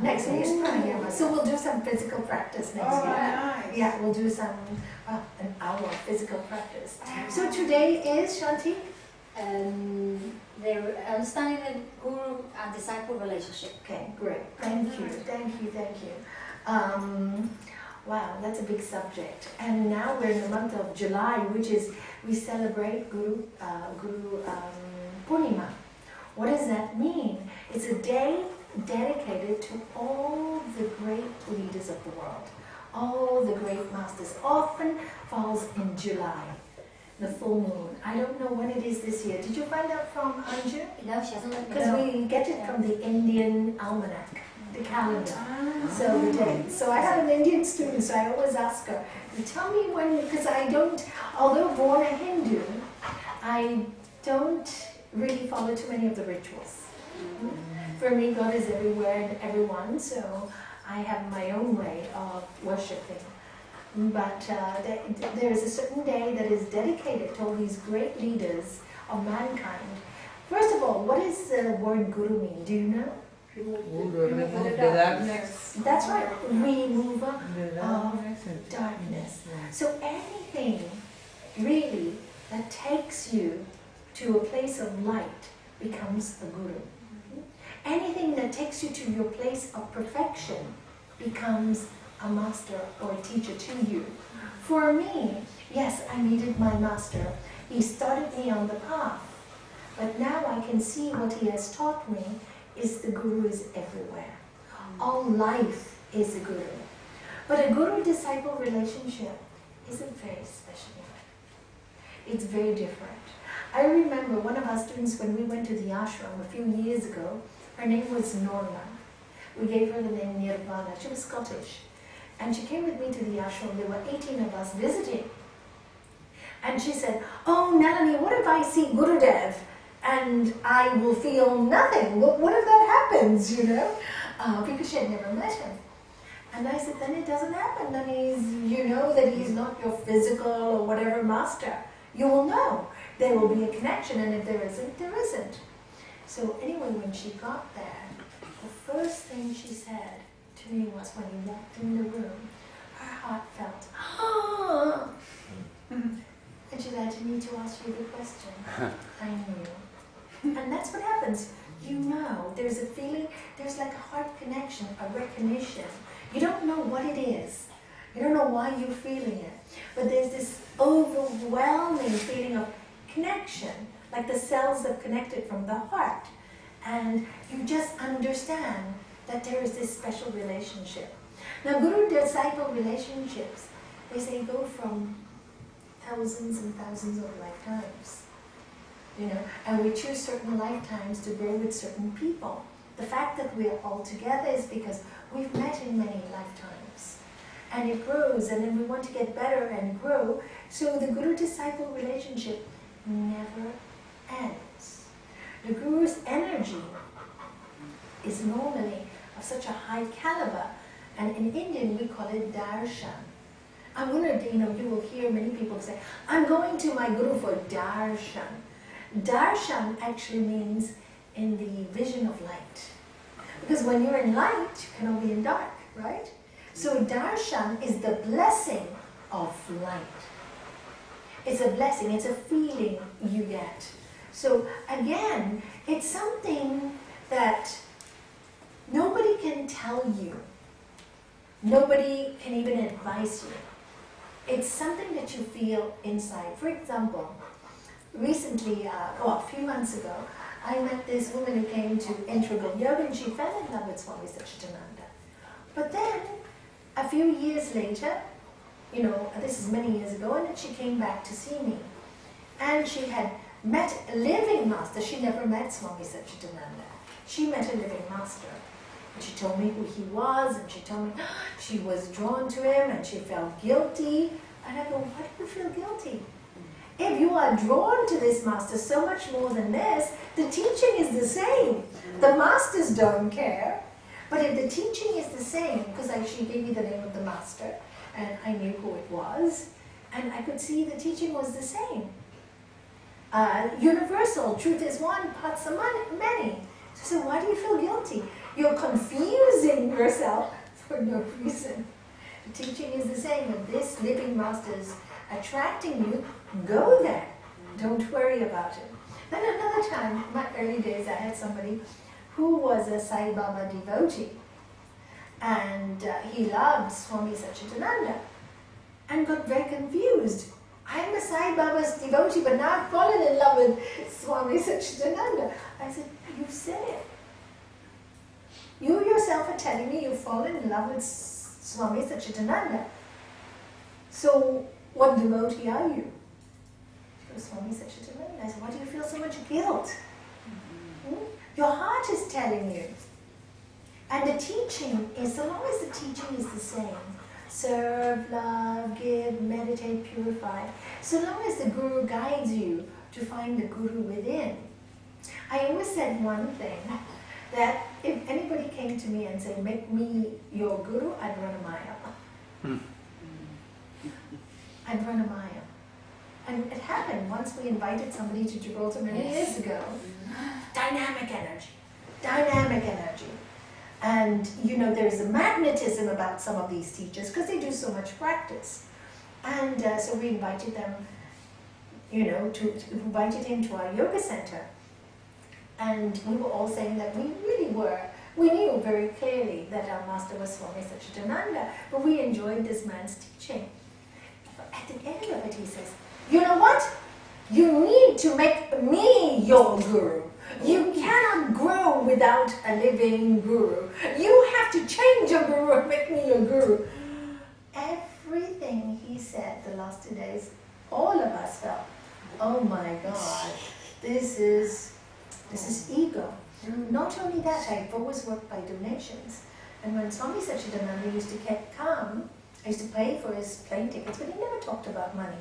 Next week is pranayama. So we'll do some physical practice next week. Nice. Yeah, we'll do some, an hour of physical practice. So today is, Shanti? They're understanding the guru and disciple relationship. Okay, great. Thank you. Wow, that's a big subject. And now we're in the month of July, which is, we celebrate Guru Purnima. What does that mean? It's a day dedicated to all the great leaders of the world, all the great masters. Often falls in July, the full moon. I don't know when it is this year. Did you find out from Anju? No, she hasn't let me Because know. we get it from the Indian almanac, the calendar. So the day. So I have an Indian student, so I always ask her, tell me when, because I don't, although born a Hindu, I don't really follow too many of the rituals. For me, God is everywhere and everyone, so I have my own way of worshipping. But there is a certain day that is dedicated to all these great leaders of mankind. First of all, what does the word guru mean? Do you know? That's right, remover of darkness. So anything really that takes you to a place of light becomes a guru. Anything that takes you to your place of perfection becomes a master or a teacher to you. For me, yes, I needed my master. He started me on the path. But now I can see what he has taught me is the guru is everywhere. All life is a guru. But a guru-disciple relationship isn't very special. It's very different. I remember one of our students when we went to the ashram a few years ago, her name was Norma. We gave her the name Nirvana. She was Scottish. And she came with me to the ashram. There were 18 of us visiting. And she said, oh, Nalanie, what if I see Gurudev and I will feel nothing? What if that happens, you know? Because she had never met him. And I said, then it doesn't happen. Then you know that he's not your physical or whatever master. You will know. There will be a connection, and if there isn't, there isn't. So anyway, when she got there, the first thing she said to me was when he walked in the room, her heart felt, ah. And she said, I need to ask you the question. I knew. And that's what happens. You know, there's a feeling, there's like a heart connection, a recognition. You don't know what it is. You don't know why you're feeling it. But there's this overwhelming feeling of connection, like the cells have connected from the heart. And you just understand that there is this special relationship. Now, guru-disciple relationships, they say go from thousands and thousands of lifetimes. You know, and we choose certain lifetimes to grow with certain people. The fact that we're all together is because we've met in many lifetimes. And it grows, and then we want to get better and grow. So the guru-disciple relationship never ends. The guru's energy is normally of such a high caliber, and in Indian we call it darshan. I'm going to, you will hear many people say, I'm going to my guru for darshan. Darshan actually means in the vision of light. Because when you're in light, you cannot be in dark, right? So darshan is the blessing of light. It's a blessing, it's a feeling you get. So again, it's something that nobody can tell you. Nobody can even advise you. It's something that you feel inside. For example, recently, a few months ago, I met this woman who came to Integral Yoga and she fell in love with Swami Satchidananda. But then, a few years later, this is many years ago, and then she came back to see me. And she had met a living master. She never met Swami Satchidananda. She met a living master. And she told me who he was, and she told me she was drawn to him, and she felt guilty. And I go, why do you feel guilty? If you are drawn to this master so much more than this, the teaching is the same. The masters don't care. But if the teaching is the same, because she gave me the name of the master, and I knew who it was, and I could see the teaching was the same. Universal, truth is one, parts are many. So why do you feel guilty? You're confusing yourself for no reason. The teaching is the same. If this living master is attracting you, go there. Don't worry about it. Then another time, in my early days, I had somebody who was a Sai Baba devotee. And he loved Swami Satchidananda and got very confused. I'm a Sai Baba's devotee, but now I've fallen in love with Swami Satchidananda. I said, you said it. You yourself are telling me you've fallen in love with Swami Satchidananda. So, what devotee are you? She goes, Swami Satchidananda. I said, why do you feel so much guilt? Your heart is telling you. And the teaching is, so long as the teaching is the same, serve, love, give, meditate, purify, so long as the Guru guides you to find the Guru within. I always said one thing, that if anybody came to me and said, make me your Guru, I'd run a mile. I'd run a mile. And it happened once we invited somebody to Gibraltar many years ago. Dynamic energy. Dynamic energy. And, you know, there's a magnetism about some of these teachers because they do so much practice. And so we invited them, you know, invited him to our yoga center. And we were all saying that we knew very clearly that our master was Swami Satchidananda, but we enjoyed this man's teaching. But at the end of it, he says, you know what? You need to make me your Guru. You cannot grow without a living Guru. You have to change your Guru and make me your Guru. Everything he said the last 2 days, all of us felt, oh my God, this is ego. Not only that, I've always worked by donations. And when Swami Satchidananda used to come, I used to pay for his plane tickets, but he never talked about money.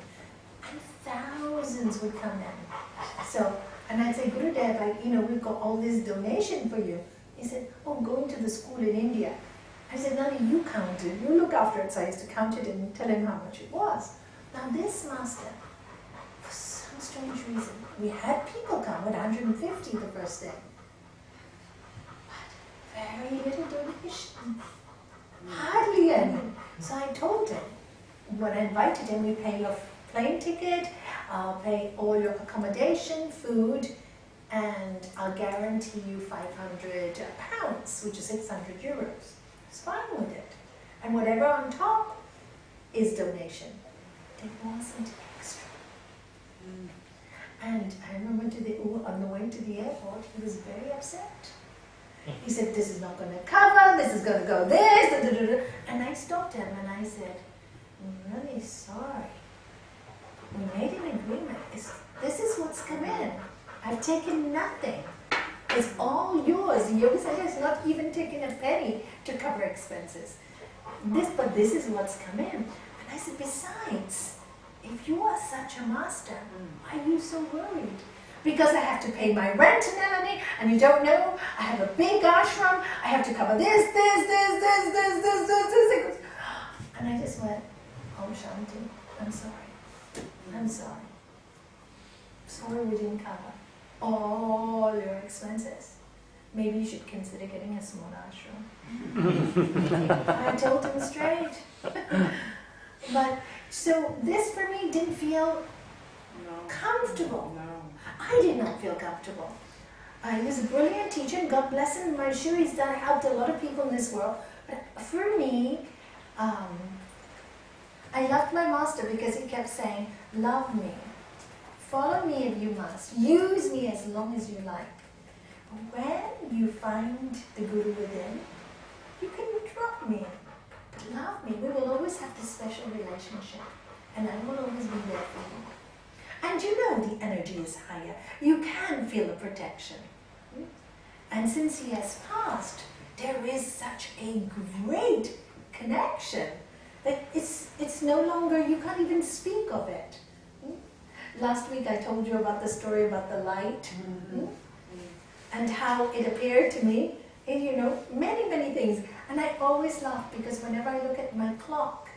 And thousands would come in. So, and I'd say, Gurudev, we've got all this donation for you. He said, oh, going to the school in India. I said, Nalanie, you count it. You look after it. So I used to count it and tell him how much it was. Now this master, for some strange reason, we had people come with 150 the first day. But very little donation. Hardly any. So I told him, when I invited him, we pay your plane ticket, I'll pay all your accommodation, food, and I'll guarantee you 500 pounds, which is 600 euros. It's fine with it. And whatever on top is donation. It wasn't extra. And I remember on the way to the airport, he was very upset. He said, this is not going to cover, this is going to go this, da, da, da, da. And I stopped him and I said, I'm really sorry. We made an agreement. This is what's come in. I've taken nothing. It's all yours. The yoga center has not even taken a penny to cover expenses. But this is what's come in. And I said, besides, if you are such a master, why are you so worried? Because I have to pay my rent, Nalanie, and you don't know, I have a big ashram, I have to cover this. And I just went, Om Shanti, I'm sorry. I'm sorry. Sorry we didn't cover all your expenses. Maybe you should consider getting a small ashram. I told him straight. But, so this for me didn't feel comfortable. I did not feel comfortable. He was a brilliant teacher, and God bless him. I'm sure he's helped a lot of people in this world. But for me, I loved my master because he kept saying, love me, follow me if you must, use me as long as you like. But when you find the Guru within, you can drop me, but love me. We will always have this special relationship, and I will always be there for you. And you know the energy is higher. You can feel the protection. And since he has passed, there is such a great connection that it's no longer, you can't even speak of it. Last week I told you about the story about the light, and how it appeared to me, and many things. And I always laugh because whenever I look at my clock,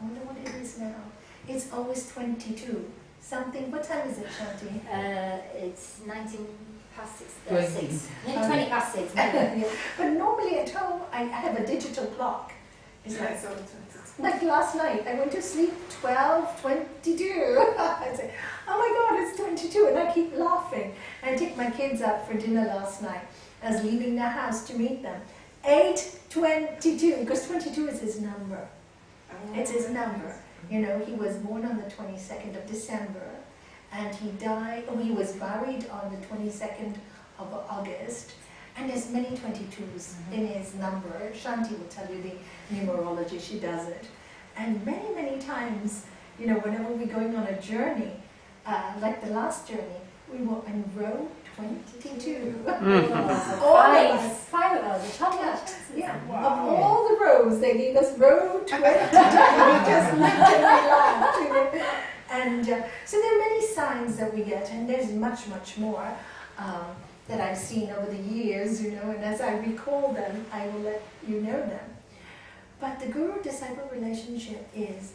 I wonder what it is now. It's always 22. Something, what time is it, Shanti? It's 19 past 6. 20. 6. 20 past 6. Yeah. But normally at home, I have a digital clock. It's like last night, I went to sleep 12:22. I say, oh my God, it's 22, and I keep laughing. And I take my kids out for dinner last night. I was leaving the house to meet them. 8:22, because 22 is his number. It's his number. You know, he was born on the 22nd of December, and he died, he was buried on the 22nd of August, and there's many 22s in his number. Shanti will tell you the numerology, she does it. And many, many times, you know, whenever we're going on a journey, like the last journey, we were in row 22. Five of us. Yeah. Of all the rows, they gave us row 22. We just looked and we laughed. You know? And so there are many signs that we get, and there's much, much more that I've seen over the years, you know, and as I recall them, I will let you know them. But the guru-disciple relationship is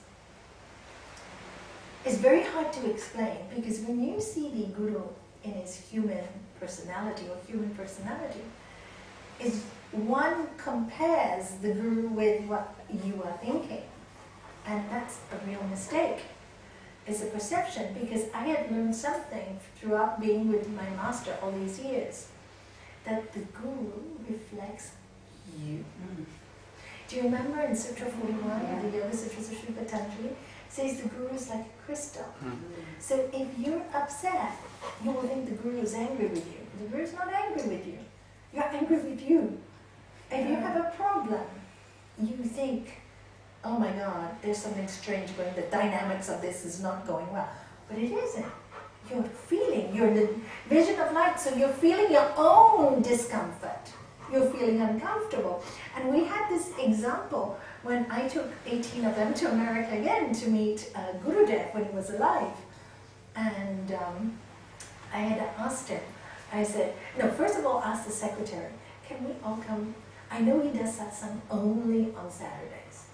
very hard to explain, because when you see the guru in his human personality, is one compares the guru with what you are thinking, and that's a real mistake. It's a perception, because I had learned something throughout being with my master all these years, that the guru reflects you. Do you remember in Sutra 41, the Yoga Sutras of Sri Patanjali, says the guru is like a crystal. So if you're upset, you will think the guru is angry with you. The guru is not angry with you. You're angry with you. If you have a problem, you think, oh my God, there's something strange going, the dynamics of this is not going well. But it isn't. You're feeling, you're in the vision of light, so you're feeling your own discomfort. You're feeling uncomfortable. And we had this example when I took 18 of them to America again to meet Gurudev when he was alive. And I had asked him, I said, no, first of all, ask the secretary, can we all come? I know he does satsang only on Saturdays,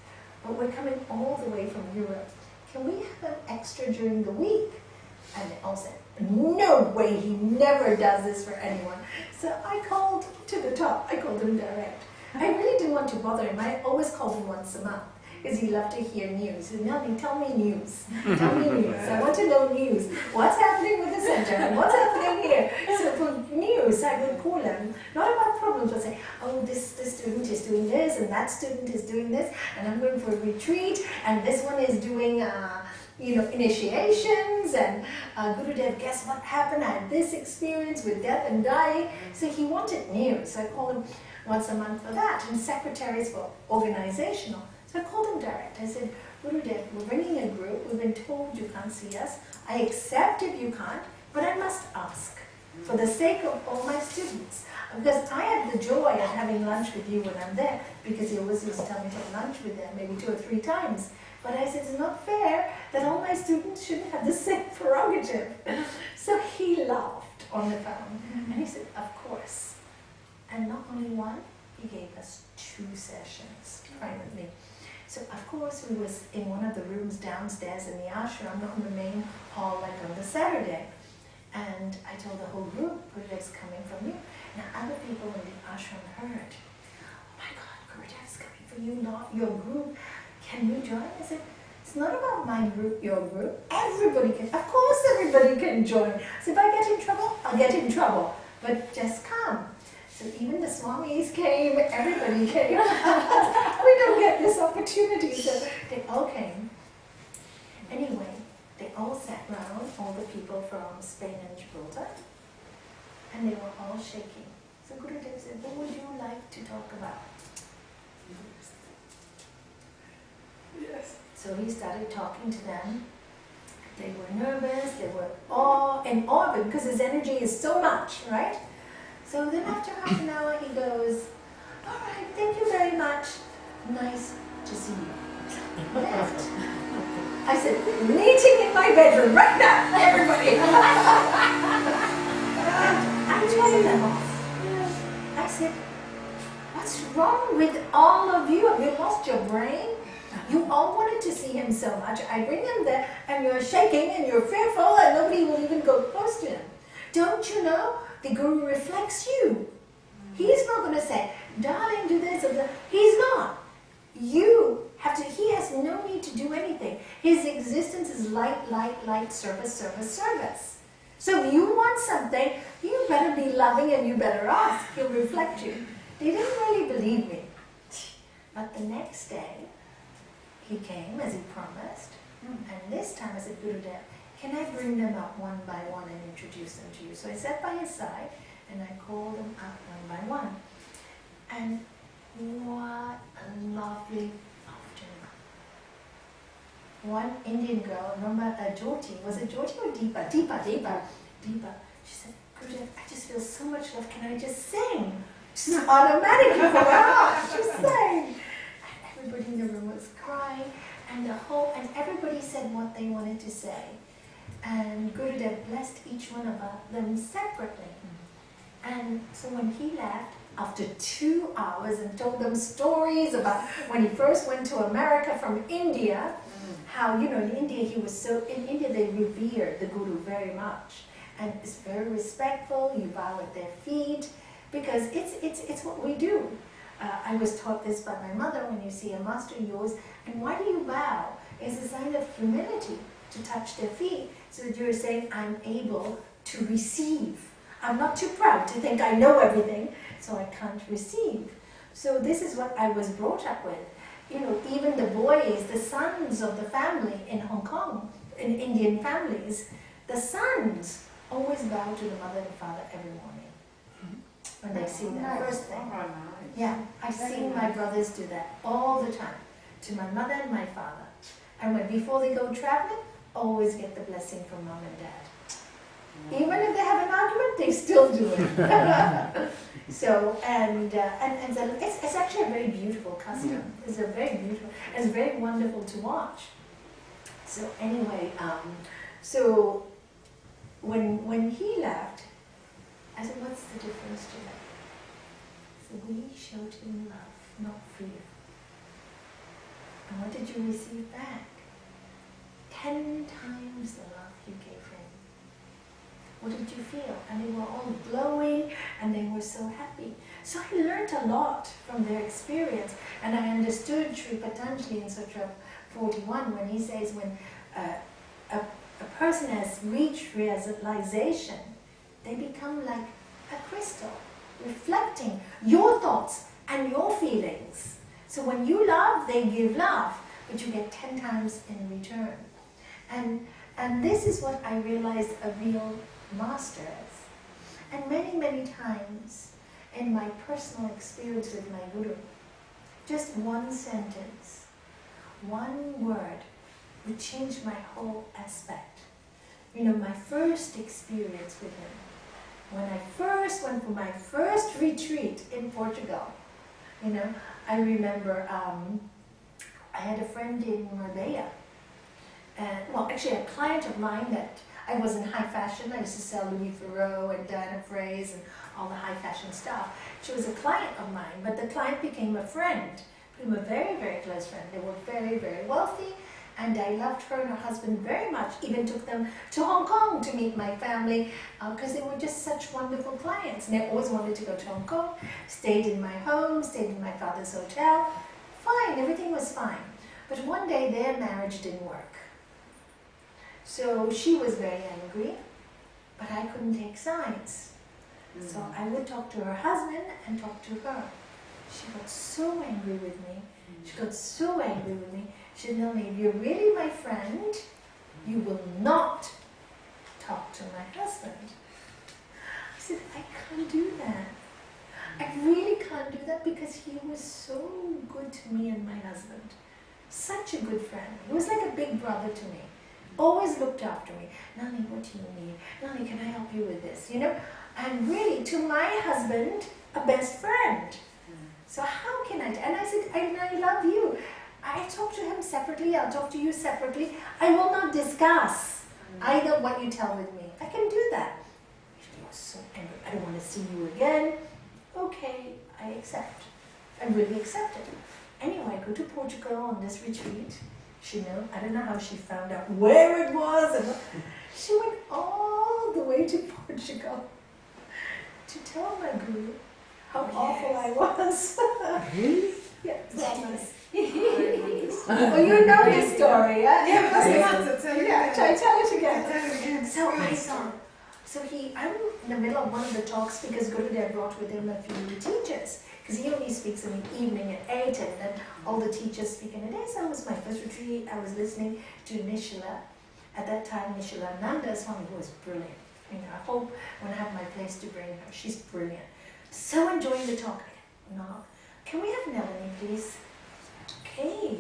but we're coming all the way from Europe. Can we have an extra during the week? And they all said, no way, he never does this for anyone. So I called to the top, I called him direct. I really didn't want to bother him. I always called him once a month, because he loved to hear news. He said, Nalanie, tell me news. Tell me news. I want to know news. What's happening with the center? And what's happening here? So for news, I would call him, not about problems, but say, oh, this student is doing this, and that student is doing this, and I'm going for a retreat, and this one is doing initiations, and Gurudev, guess what happened? I had this experience with death and dying. So he wanted news. So I called him once a month for that, and secretaries for organizational. So I called him direct. I said, Gurudev, we're bringing a group. We've been told you can't see us. I accept if you can't, but I must ask for the sake of all my students. Because I have the joy of having lunch with you when I'm there, because he always used to tell me to have lunch with them, maybe 2 or 3 times. But I said, it's not fair that all my students shouldn't have the same prerogative. So he laughed on the phone, and he said, of course. And not only one, he gave us 2 sessions privately. So of course we was in one of the rooms downstairs in the ashram, not in the main hall like on the Saturday. And I told the whole group, Gurudev's coming from you. Now other people in the ashram heard, oh my God, Gurudev's coming for you, not your group. Can you join? I said, it's not about my group, your group. Everybody can, of course everybody can join. So if I get in trouble, I'll get in trouble. But just come. So even the Swamis came, everybody came. We don't get this opportunity. So they all came. Anyway, they all sat round, all the people from Spain and Gibraltar, and they were all shaking. So Gurudev said, what would you like to talk about? Yes. So he started talking to them. They were nervous, they were in awe of it, because his energy is so much, right? So then after half an hour he goes, all right, thank you very much. Nice to see you. Left. I said, meeting in my bedroom right now, everybody. I told them off. I said, what's wrong with all of you? Have you lost your brain? You all wanted to see him so much. I bring him there and you're shaking and you're fearful and nobody will even go close to him. Don't you know? The Guru reflects you. He's not going to say, darling, do this or that. He's not. You have to, he has no need to do anything. His existence is light, light, light, service, service, service. So if you want something, you better be loving and you better ask. He'll reflect you. They didn't really believe me. But the next day, he came as he promised. And this time I said, Gurudev, can I bring them up one by one and introduce them to you? So I sat by his side and I called them up one by one. And what a lovely afternoon. One Indian girl, remember Jyoti, was it Jyoti or Deepa? Deepa. She said, Gurudev, I just feel so much love, can I just sing? Just automatically from her heart, she sang. And everybody in the room was crying, and everybody said what they wanted to say. And Gurudev blessed each one of them separately. And so when he left, after 2 hours, and told them stories about when he first went to America from India, how, in India they revere the Guru very much. And it's very respectful, you bow at their feet, because it's what we do. I was taught this by my mother, when you see a master yours, and why do you bow? It's a sign of humility to touch their feet, so that you're saying, I'm able to receive. I'm not too proud to think I know everything, so I can't receive. So this is what I was brought up with. Even the boys, the sons of the family in Hong Kong, in Indian families, the sons always bow to the mother and father every morning when they see them first thing. Yeah, I've seen my brothers do that all the time, to my mother and my father. And before they go traveling, always get the blessing from mom and dad. Even if they have an argument, they still do it. So it's actually a very beautiful custom. It's it's very wonderful to watch. So anyway, so when he left, I said, what's the difference today? So we showed him love, not fear. And what did you receive back? 10 times the love you gave him. What did you feel? And they were all glowing and they were so happy. So I learned a lot from their experience, and I understood Sri Patanjali in Sutra 41 when he says when a person has reached realization, they become like a crystal, reflecting your thoughts and your feelings. So when you love, they give love, but you get 10 times in return. And this is what I realized a real master is. And many, many times in my personal experience with my Guru, just one sentence, one word would change my whole aspect. My first experience with him, when I first went for my first retreat in Portugal, I remember I had a friend in Marbella, and actually a client of mine that I was in high fashion. I used to sell Louis Theroux and Diana Frey's and all the high fashion stuff. She was a client of mine, but the client became a friend, became a very, very close friend. They were very, very wealthy, and I loved her and her husband very much. Even took them to Hong Kong to meet my family, because they were just such wonderful clients. And they always wanted to go to Hong Kong, stayed in my home, stayed in my father's hotel. Fine, everything was fine. But one day their marriage didn't work. So she was very angry, but I couldn't take sides. So I would talk to her husband and talk to her. She got so angry with me. She got so angry with me. She said, Nalanie, if you're really my friend, you will not talk to my husband. I said, I can't do that. I really can't do that, because he was so good to me and my husband. Such a good friend. He was like a big brother to me. Always looked after me. Nalanie, what do you need? Nalanie, can I help you with this? And really, to my husband, a best friend. So how can I? And I said, I love you. I talk to him separately. I'll talk to you separately. I will not discuss either what you tell with me. I can do that. He was so angry. I don't want to see you again. Okay, I accept. I really accepted. Anyway, I go to Portugal on this retreat. I don't know how she found out where it was. And she went all the way to Portugal to tell my guru how awful I was. Really? Yeah, yes. Oh, you know this story, yeah? Yeah, but that's not Yeah, tell it again. Tell it again. So I saw. So I'm in the middle of one of the talks because Gurudev brought with him a few teachers. Because he only speaks in the evening at 8 and then all the teachers speak in the day. So it was my first retreat. I was listening to Nishala. At that time, Nishala Nanda Swami, who was brilliant. I hope when I have my place to bring her, she's brilliant. So enjoying the talk. No, can we have Nalanie, please? Okay,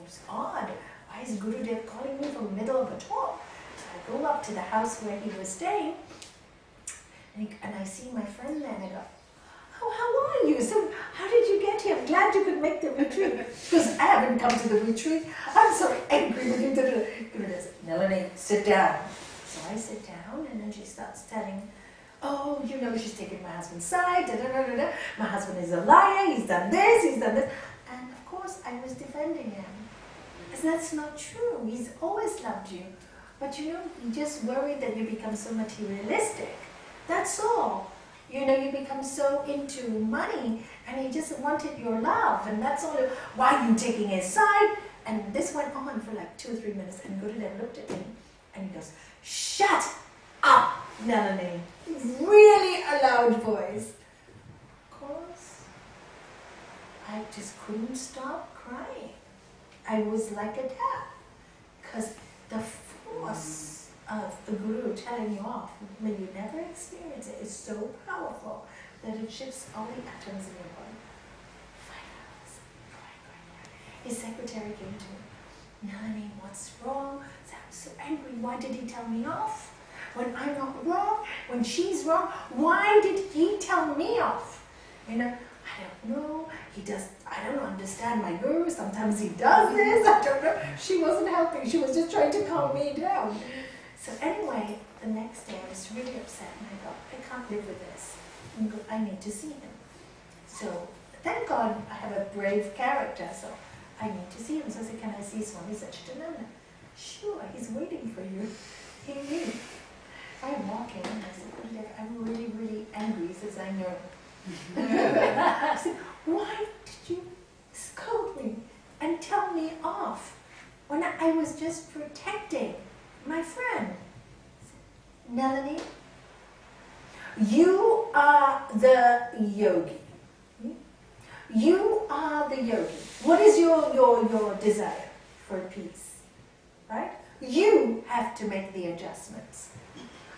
it's odd. Why is Gurudev calling me from the middle of a talk? So I go up to the house where he was staying, and I see my friend there, and I go, "Oh, how are you? So, how did you get here? I'm glad you could make the retreat." Because I haven't come to the retreat. I'm so angry with you. Gurudev said, "Nalanie, sit down." So I sit down, and then she starts telling, "Oh, she's taken my husband's side, my husband is a liar, he's done this, he's done this." And of course, I was defending him. Because that's not true. He's always loved you. But he just worried that you become so materialistic. That's all. You become so into money, and he just wanted your love, and that's all. Why are you taking his side? And this went on for like 2 or 3 minutes, and Gurudev looked at me, and he goes, "Shut up, Nalanie." Really a loud voice. Of course, I just couldn't stop crying. I was like a tap. Because the force of the Guru telling you off, when you never experience it, is so powerful that it shifts all the atoms in your body. 5 hours, crying. His secretary came to me. "Nalanie, what's wrong?" I said, "I'm so angry. Why did he tell me off? When I'm not wrong, when she's wrong, why did he tell me off? I don't know. I don't understand my guru. Sometimes he does this. I don't know." She wasn't helping. She was just trying to calm me down. So anyway, the next day I was really upset, and I thought, I can't live with this. I need to see him. So thank God I have a brave character, so I need to see him. So I said, "Can I see Swami Satchidananda?" "Sure, he's waiting for you." He knew. I walk in and I said, "Gurudev, I'm really, really angry." He says, "I know." I said, "Why did you scold me and tell me off when I was just protecting my friend?" I said, "Nalanie, you are the yogi. You are the yogi. What is your desire for peace? Right? You have to make the adjustments.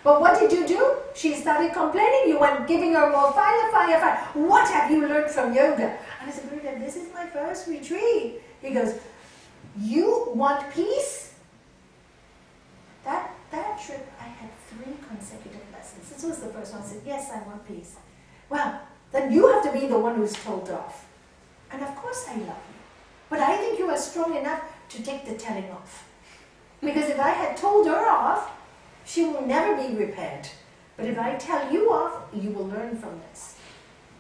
But what did you do? She started complaining. You went giving her more fire, fire, fire. What have you learned from yoga?" And I said, "Gurudev, this is my first retreat." He goes, "You want peace?" That trip, I had 3 consecutive lessons. This was the first one. I said, "Yes, I want peace." "Well, then you have to be the one who's told off." And of course I love you. But I think you are strong enough to take the telling off. Because if I had told her off, she will never be repaired. But if I tell you off, you will learn from this.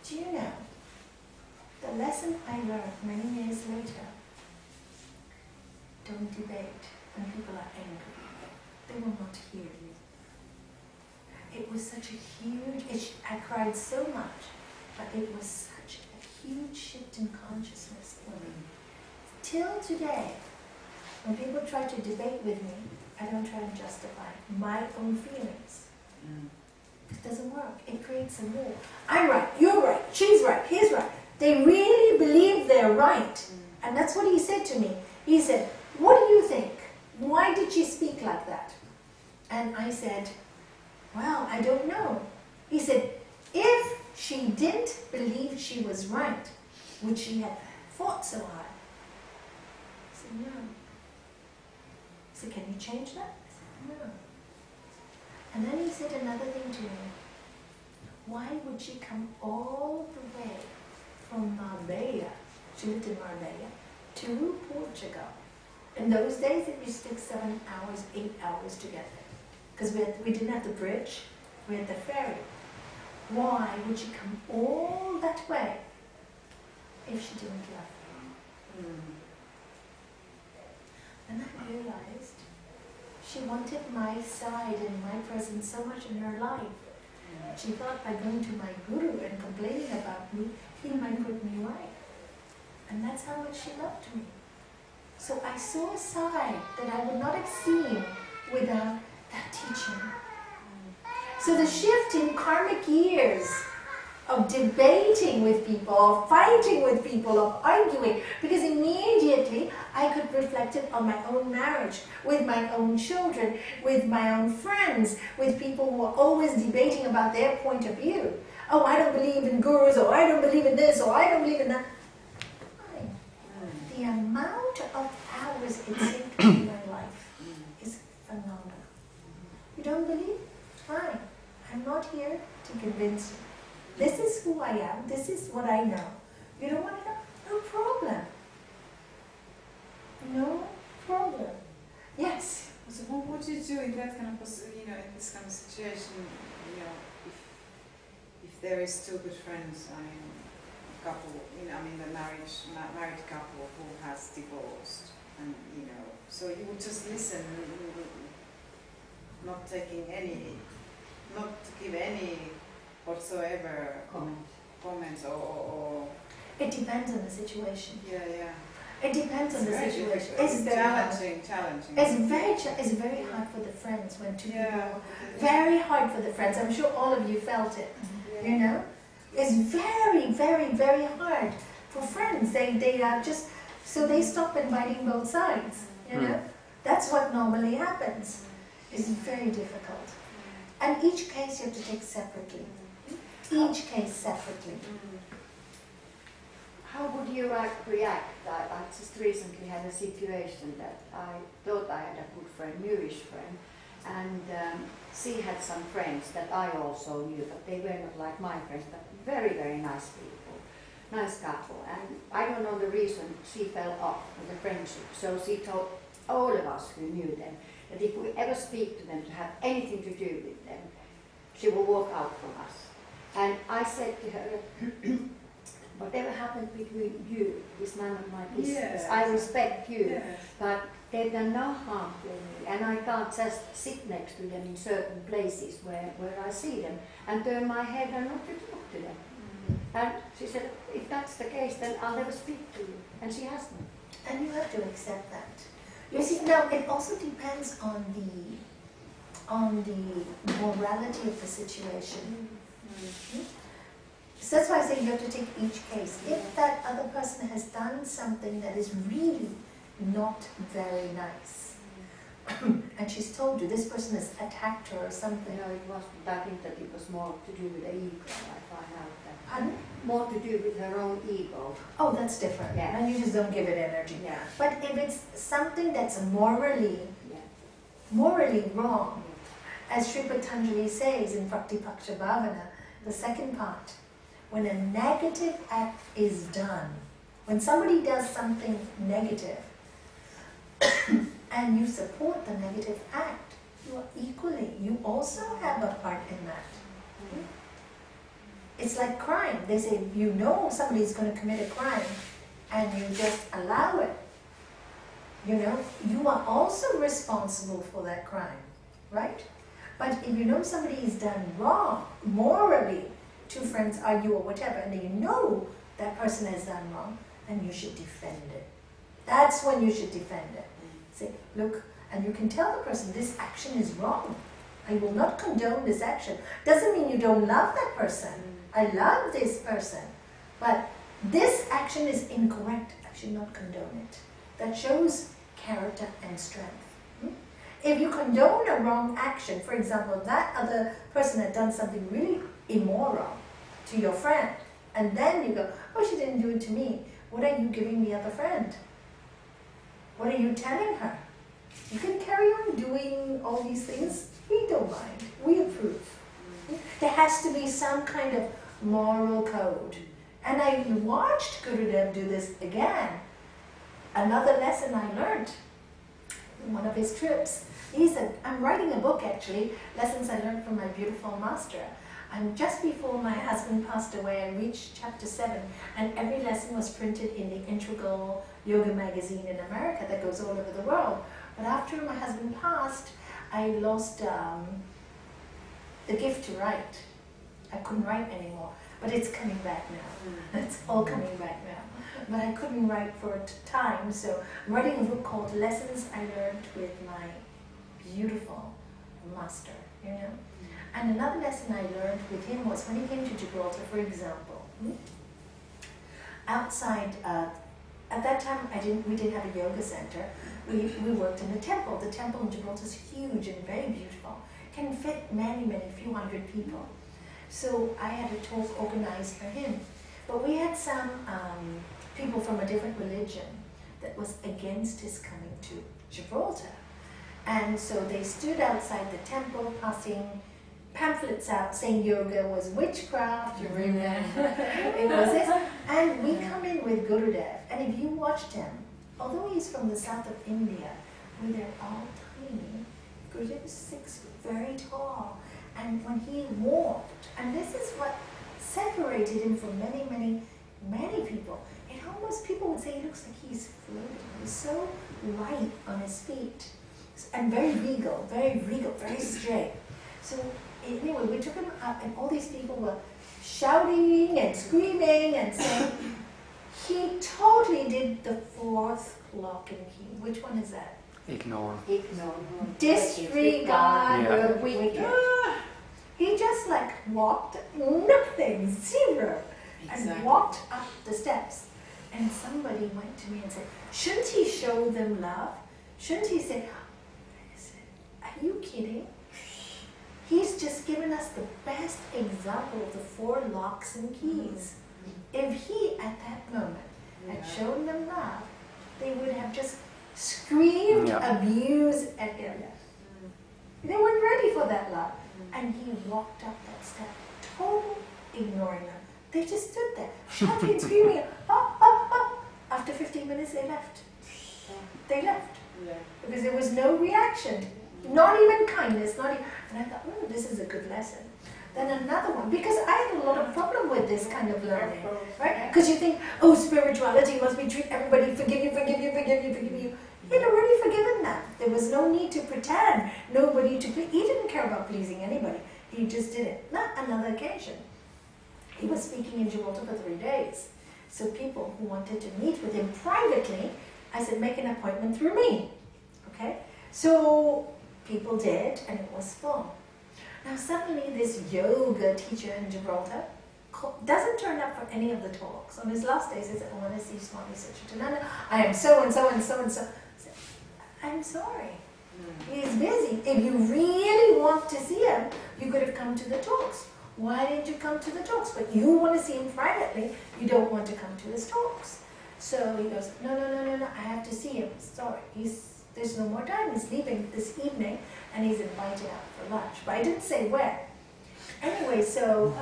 Do you know, the lesson I learned many years later, don't debate when people are angry. They will not hear you. It was such a huge, I cried so much, but it was such a huge shift in consciousness for me. Till today, when people try to debate with me, I don't try and justify my own feelings. It doesn't work. It creates a wall. I'm right, you're right, she's right, he's right. They really believe they're right. And that's what he said to me. He said, "What do you think? Why did she speak like that?" And I said, "Well, I don't know." He said, "If she didn't believe she was right, would she have fought so hard?" I said, "No." He said, "Can you change that?" I said, "No." And then he said another thing to me. Why would she come all the way from Marbella, she lived in Marbella, to Portugal? In those days, it used to take 7 hours, 8 hours to get there. Because we didn't have the bridge, we had the ferry. Why would she come all that way if she didn't love me? And I realized she wanted my side and my presence so much in her life She thought by going to my guru and complaining about me, he might put me right. And that's how much she loved me. So I saw a side that I would not have seen without that teaching. So the shift in karmic years of debating with people, of fighting with people, of arguing, because immediately I could reflect it on my own marriage, with my own children, with my own friends, with people who are always debating about their point of view. Oh, I don't believe in gurus, or I don't believe in this, or I don't believe in that. Fine. The amount of hours it saved in my life is phenomenal. You don't believe? Fine. I'm not here to convince you. This is who I am. This is what I know. You don't want to know? No problem. No problem. Yes. So what do you do in that kind of, in this kind of situation, if there is two good friends, a couple, the married couple who has divorced, and so you would just listen, not taking any, not to give any whatsoever comments or it depends on the situation. Yeah. It depends on the situation. It's very challenging. It's very hard for the friends when two people. Very hard for the friends. I'm sure all of you felt it. Yeah. It's very, very, very hard for friends. They are just so they stop inviting both sides. That's what normally happens. It's very difficult. And each case you have to take separately. Each case separately. How would you react? I just recently had a situation that I thought I had a good friend, newish friend, and she had some friends that I also knew, but they were not like my friends, but very, very nice people, nice couple. And I don't know the reason she fell off with the friendship. So she told all of us who knew them that if we ever speak to them, to have anything to do with them, she will walk out from us. And I said to her, whatever happened between you is none of my business. Yes. I respect you, Yes. but they've done no harm to me, and I can't just sit next to them in certain places where I see them and turn my head and not to talk to them. And she said, if that's the case, then I'll never speak to you. And she hasn't. And you have to accept that. You see, now it also depends on the morality of the situation. So that's why I say you have to take each case. If that other person has done something that is really not very nice, and she's told you this person has attacked her or something. It wasn't. I think that it was more to do with the ego. I find out that. Pardon? More to do with her own ego. Oh, that's different. Yeah. And you just don't give it energy. Yeah. But if it's something that's morally wrong, as Sri Patanjali says in Bhakti Paksha Bhavana, the second part, when a negative act is done, when somebody does something negative, and you support the negative act, you are you also have a part in that. It's like crime. They say you know somebody's going to commit a crime and you just allow it. You are also responsible for that crime, right? But if you know somebody has done wrong, morally, two friends argue or whatever, and you know that person has done wrong, then you should defend it. That's when you should defend it. Say, look, and you can tell the person, this action is wrong. I will not condone this action. Doesn't mean you don't love that person. I love this person. But this action is incorrect. I should not condone it. That shows character and strength. If you condone a wrong action, for example, that other person had done something really immoral to your friend, and then you go, oh, she didn't do it to me. What are you giving the other friend? What are you telling her? You can carry on doing all these things. We don't mind. We approve. There has to be some kind of moral code. And I watched Gurudev do this again. Another lesson I learned in one of his trips. He said, I'm writing a book actually, lessons I learned from my beautiful master. And just before my husband passed away, I reached chapter 7, and every lesson was printed in the Integral Yoga magazine in America that goes all over the world. But after my husband passed, I lost the gift to write. I couldn't write anymore, but it's coming back now. It's all coming back now. But I couldn't write for a time, so I'm writing a book called Lessons I Learned with My Beautiful Master, you know. And another lesson I learned with him was when he came to Gibraltar, for example, outside, at that time we didn't have a yoga center. We worked in a temple. The temple in Gibraltar is huge and very beautiful. Can fit many, few hundred people. So I had a talk organized for him. But we had some people from a different religion that was against his coming to Gibraltar. And so they stood outside the temple passing pamphlets out saying yoga was witchcraft, you remember? It was this. And we come in with Gurudev, and if you watched him, although he's from the south of India, where they're all tiny, Gurudev is 6 feet, very tall. And when he walked, and this is what separated him from many people, it almost, people would say he looks like he's floating. He's so light on his feet, and very regal, very straight. So anyway, we took him up, and all these people were shouting and screaming and saying, he totally did the 4th lock and key. Which one is that? Ignore. Disregard the wicked. He just like walked, nothing, zero, and walked up the steps. And somebody went to me and said, shouldn't he show them love? Shouldn't he say, I said, are you kidding? He's just given us the best example of the 4 locks and keys. If he, at that moment, had shown them love, they would have just screamed abuse at him. They weren't ready for that love. And he walked up that step, totally ignoring them. They just stood there, shouting, screaming, After 15 minutes, they left. They left. Because there was no reaction. Not even kindness, not even, and I thought, this is a good lesson. Then another one, because I had a lot of problem with this kind of learning, right? Because you think, spirituality must be treat everybody, forgive you. He'd already forgiven them. There was no need to pretend, nobody to please. He didn't care about pleasing anybody. He just did it. Not another occasion. He was speaking in Gibraltar for 3 days. So people who wanted to meet with him privately, I said, make an appointment through me. Okay? So people did, and it was full. Now suddenly this yoga teacher in Gibraltar doesn't turn up for any of the talks. On his last day he says, I want to see Swami Satchidananda. I am so and so and so and so. I'm sorry. He is busy. If you really want to see him, you could have come to the talks. Why didn't you come to the talks? But you want to see him privately, you don't want to come to his talks. So he goes, no, I have to see him. Sorry, there's no more time. He's leaving this evening, and he's invited out for lunch. But I didn't say where. Anyway, so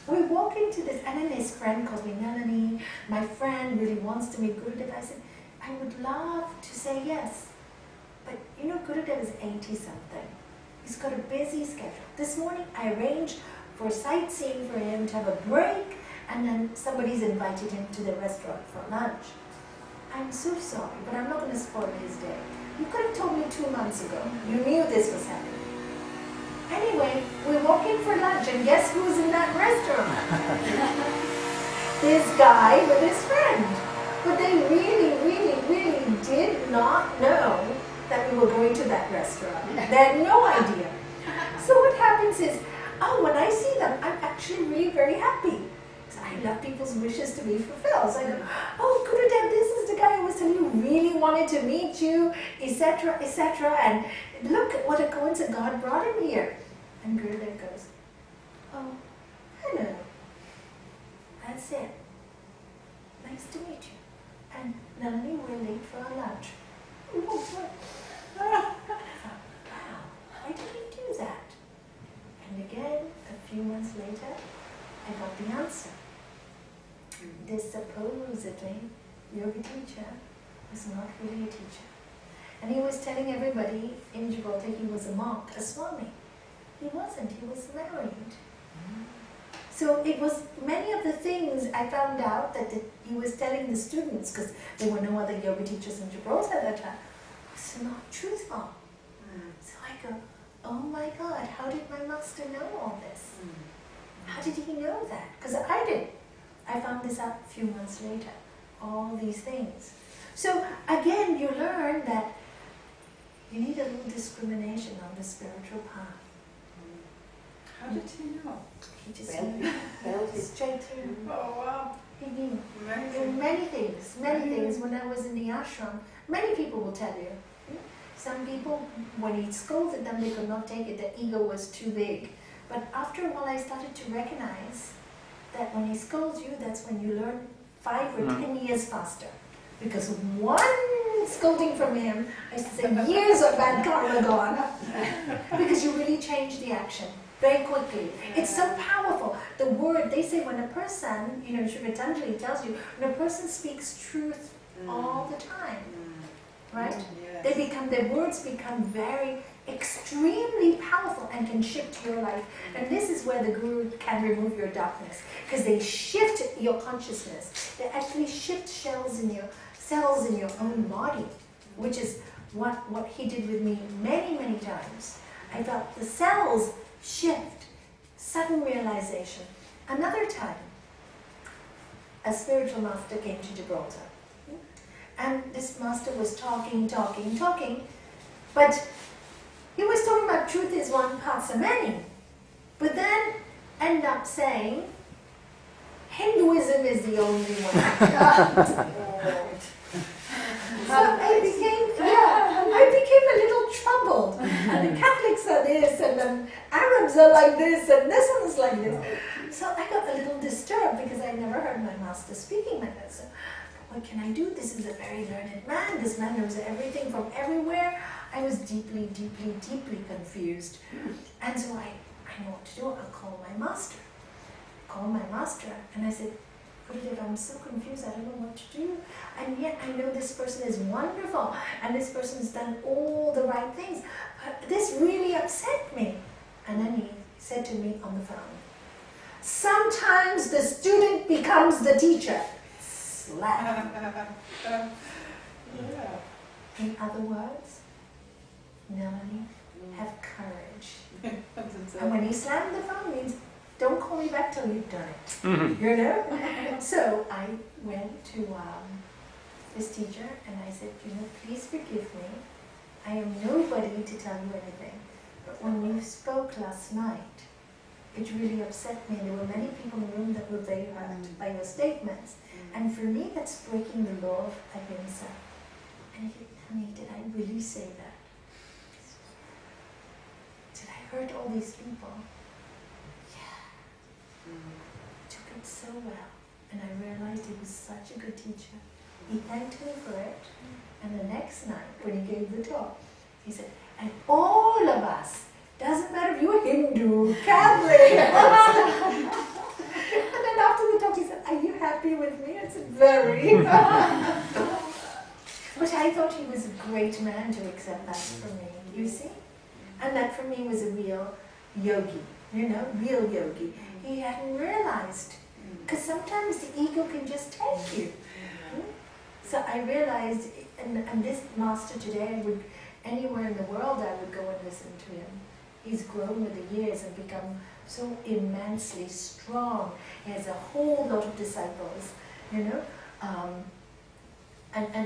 we walk into this, and then his friend calls me Nalanie. My friend really wants to meet Gurudev. I said, I would love to say yes. But you know, Gurudev is 80-something. He's got a busy schedule. This morning, I arranged for sightseeing for him to have a break, and then somebody's invited him to the restaurant for lunch. I'm so sorry, but I'm not going to spoil his day. You could have told me 2 months ago. You knew this was happening. Anyway, we walk in for lunch, and guess who's in that restaurant? This guy with his friend. But they really did not know that we were going to that restaurant. They had no idea. So what happens is, when I see them, I'm actually really very happy. I love people's wishes to be fulfilled. So I go, Gurudev, this is the guy who was telling you really wanted to meet you, etc., and look at what a coincidence, God brought him here. And Gurudev goes, hello. That's it. Nice to meet you. And Nalanie, we're late for our lunch. Wow, why did you do that? And again, a few months later, I got the answer. This supposedly yoga teacher was not really a teacher. And he was telling everybody in Gibraltar he was a monk, a Swami. He wasn't, he was married. So it was many of the things I found out that he was telling the students, because there were no other yoga teachers in Gibraltar at that time, was not truthful. So I go, oh my God, how did my master know all this? How did he know that? Because I didn't. I found this out a few months later. All these things. So again, you learn that you need a little discrimination on the spiritual path. How did he know? He just Felt knew. Felt it. Straight through. Oh wow! He knew. Amazing. Many things, many things. When I was in the ashram, many people will tell you. Some people, when he scolded them, they could not take it. The ego was too big. But after a while, I started to recognize that when he scolds you, that's when you learn 5 or 10 years faster. Because one scolding from him, I used to say years of bad karma gone. Because you really change the action very quickly. It's so powerful. The word, they say when a person, Sri Patanjali tells you, when a person speaks truth all the time, right? Yes. Their words become very, extremely powerful and can shift your life. And this is where the Guru can remove your darkness. Because they shift your consciousness. They actually shift cells in your own body, which is what he did with me many, many times. I felt the cells shift, sudden realization. Another time, a spiritual master came to Gibraltar. And this master was talking, but he was talking about truth is one, parts are many. But then end up saying, Hinduism is the only one. So I became a little troubled. And the Catholics are this, and then Arabs are like this, and this one is like this. So I got a little disturbed because I never heard my master speaking like that. So what can I do? This is a very learned man. This man knows everything from everywhere. I was deeply, deeply, deeply confused. And so I know what to do. I'll call my master. And I said, Gurudev, I'm so confused. I don't know what to do. And yet I know this person is wonderful. And this person's done all the right things. But this really upset me. And then he said to me on the phone, sometimes the student becomes the teacher. Slap. In other words, Nalanie, have courage. And when he slammed the phone, means don't call me back till you've done it. So I went to this teacher and I said, please forgive me. I am nobody to tell you anything. But when you spoke last night, it really upset me. There were many people in the room that were very hurt by your statements. And for me, that's breaking the law of ahimsa. And he said, honey, did I really say that? Did I hurt all these people? Yeah. Took it so well. And I realized he was such a good teacher. He thanked me for it. And the next night, when he gave the talk, he said, and all of us, doesn't matter if you're Hindu, Catholic. And then after the talk, he said, are you happy with me? I said, very. But I thought he was a great man to accept that from me, you see? And that for me was a real yogi, real yogi. He hadn't realized. Because sometimes the ego can just take you. So I realized, and this master today, anywhere in the world I would go and listen to him. He's grown with the years and become so immensely strong. He has a whole lot of disciples, and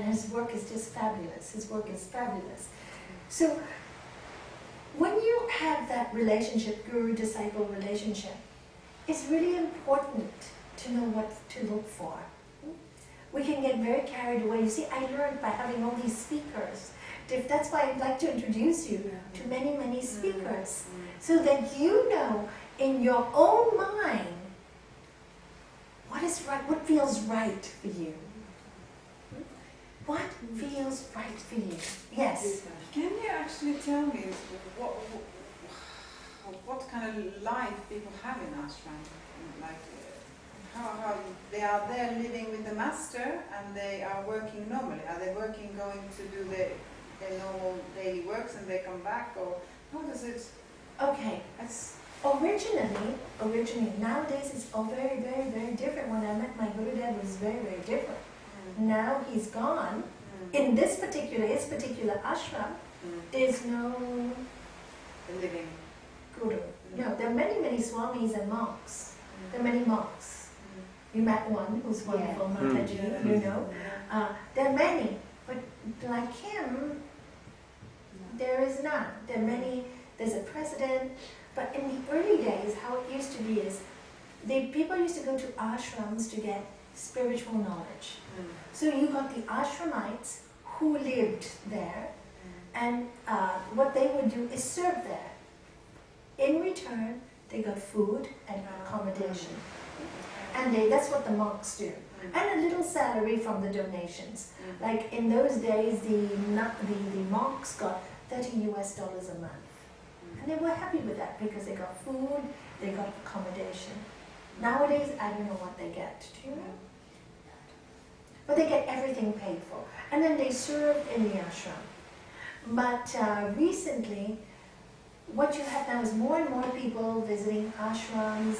his work is just fabulous. His work is fabulous. So when you have that relationship, guru-disciple relationship, it's really important to know what to look for. We can get very carried away. You see, I learned by having all these speakers. That's why I'd like to introduce you to many, many speakers, so that you know in your own mind what is right, what feels right for you. What feels right for you? Yes. Can you actually tell me what kind of life people have in ashram? Like how they are there living with the master and they are working normally? Are they working, going to do their normal daily works and they come back, or how does it? Okay. Originally, nowadays it's all very, very, very different. When I met my Gurudev, it was very, very different. Now he's gone. In his particular ashram, there's no living. guru. No, there are many swamis and monks. There are many monks. You met one who's wonderful, Mataji, you know. There are many, but like him, there is none. There are many, there's a president, but in the early days, how it used to be is, people used to go to ashrams to get spiritual knowledge. So you got the ashramites who lived there, and what they would do is serve there. In return, they got food and accommodation. And that's what the monks do. And a little salary from the donations. Like in those days, the monks got $30 US a month. And they were happy with that because they got food, they got accommodation. Nowadays, I don't know what they get. Do you know? But they get everything paid for. And then they serve in the ashram. But recently, what you have now is more and more people visiting ashrams,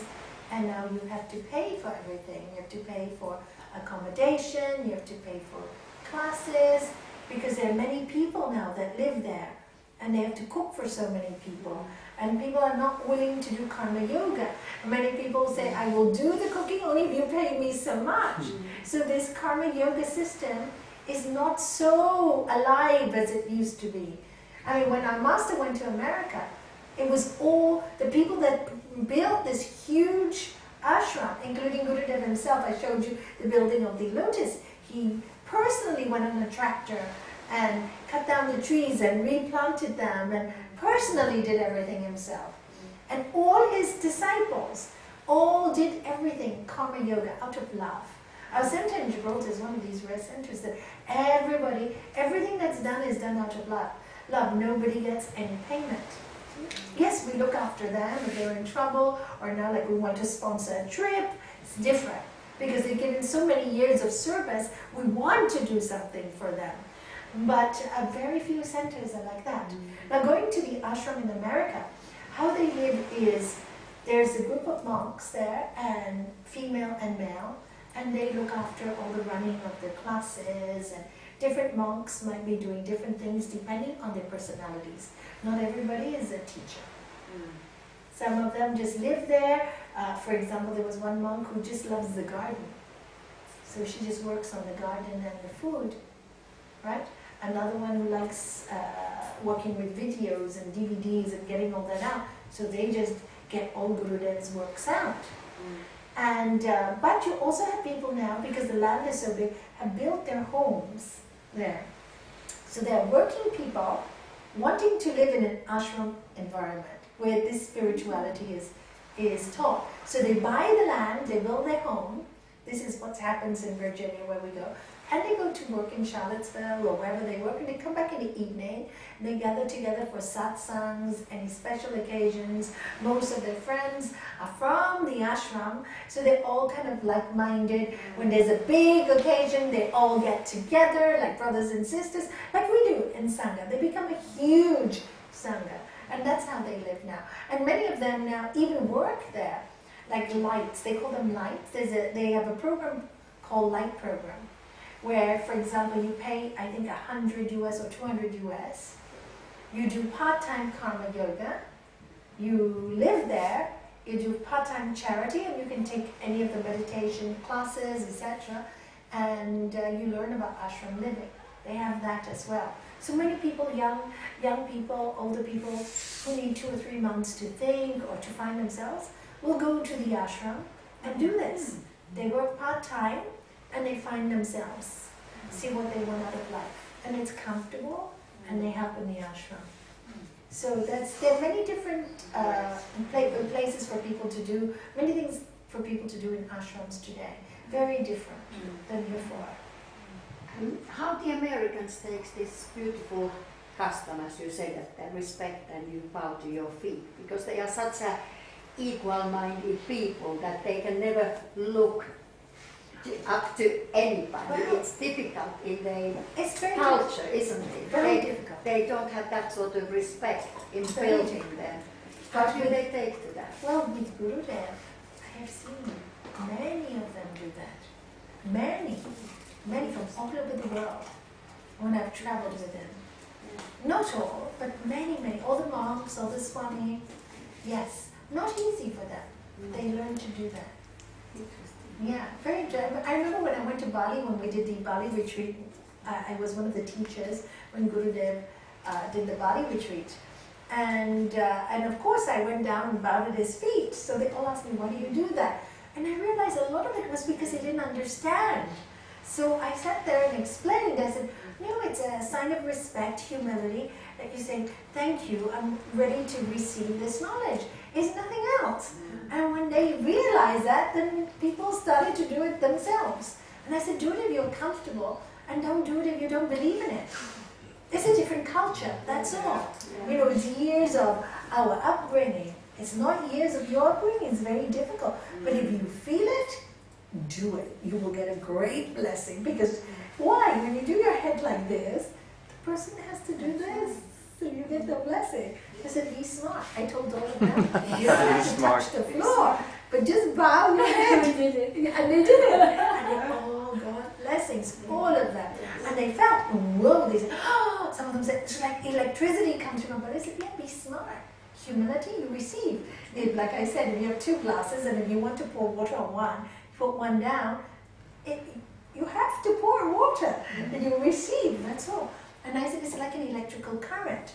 and now you have to pay for everything. You have to pay for accommodation, you have to pay for classes, because there are many people now that live there, and they have to cook for so many people. And people are not willing to do karma yoga. Many people say, I will do the cooking only if you pay me so much. So this karma yoga system is not so alive as it used to be. I mean, when our master went to America, it was all the people that built this huge ashram, including Gurudev himself. I showed you the building of the lotus. He personally went on a tractor and cut down the trees and replanted them and personally did everything himself. And all his disciples all did everything, karma yoga, out of love. Our center in Gibraltar is one of these rare centers that everything that's done is done out of love. Nobody gets any payment. Yes, we look after them if they're in trouble, or now like we want to sponsor a trip. It's different because they've given so many years of service, we want to do something for them. But very few centers are like that. Now going to the ashram in America, how they live is, there's a group of monks there, and female and male, and they look after all the running of the classes, and different monks might be doing different things depending on their personalities. Not everybody is a teacher. Some of them just live there. For example, there was one monk who just loves the garden. So she just works on the garden and the food, right? Another one who likes working with videos and DVDs and getting all that out. So they just get all Gurudev's works out. And but you also have people now, because the land is so big, have built their homes there. So they're working people wanting to live in an ashram environment where this spirituality is taught. So they buy the land, they build their home. This is what happens in Virginia where we go. And they go to work in Charlottesville or wherever they work, and they come back in the evening, and they gather together for satsangs, any special occasions. Most of their friends are from the ashram, so they're all kind of like-minded. When there's a big occasion, they all get together, like brothers and sisters, like we do in sangha. They become a huge sangha, and that's how they live now. And many of them now even work there, like lights. They call them lights. They have a program called Light Program, where, for example, you pay, I think, $100 US or $200 US. You do part-time karma yoga. You live there. You do part-time charity, and you can take any of the meditation classes, etc. And you learn about ashram living. They have that as well. So many people, young people, older people, who need 2 or 3 months to think or to find themselves, will go to the ashram and do this. They work part-time, and they find themselves, see what they want out of life. And it's comfortable, and they help in the ashram. So there are many different places for people to do, many things for people to do in ashrams today. Very different than before. How the Americans take this beautiful custom, as you say, that they respect and you bow to your feet, because they are such a equal-minded people that they can never look up to anybody. Well, it's difficult in their very culture, isn't it? Very difficult. They don't have that sort of respect in Very building difficult. them. How do they take to that? Well, with Gurudev, I have seen many of them do that. Many from all over the world when I've traveled with them. Not all, but many, all the monks, all the swami, Yes, not easy for them. They learn to do that. Interesting. Yeah, very interesting. I remember when I went to Bali, when we did the Bali retreat, I was one of the teachers when Gurudev did the Bali retreat. And of course I went down and bowed at his feet. So they all asked me, why do you do that? And I realized a lot of it was because they didn't understand. So I sat there and explained. I said, no, it's a sign of respect, humility, that you say, thank you, I'm ready to receive this knowledge. It's nothing else. And when they realized that, then people started to do it themselves. And I said, do it if you're comfortable, and don't do it if you don't believe in it. It's a different culture, that's all. You know, it's years of our upbringing. It's not years of your upbringing, it's very difficult. But if you feel it, do it. You will get a great blessing. Because why? When you do your head like this, the person has to do this, so you get the blessing. I said, be smart. I told all of them. You don't have to touch the floor, but just bow your head. And they did it. And they all got blessings, all of them. And they felt, whoa, they said, oh, some of them said, it's like electricity comes from my body. I said, yeah, be smart. Humility, you receive. If, like I said, if you have 2 glasses and if you want to pour water on one, put one down, you have to pour water and you receive, that's all. And I said, it's like an electrical current.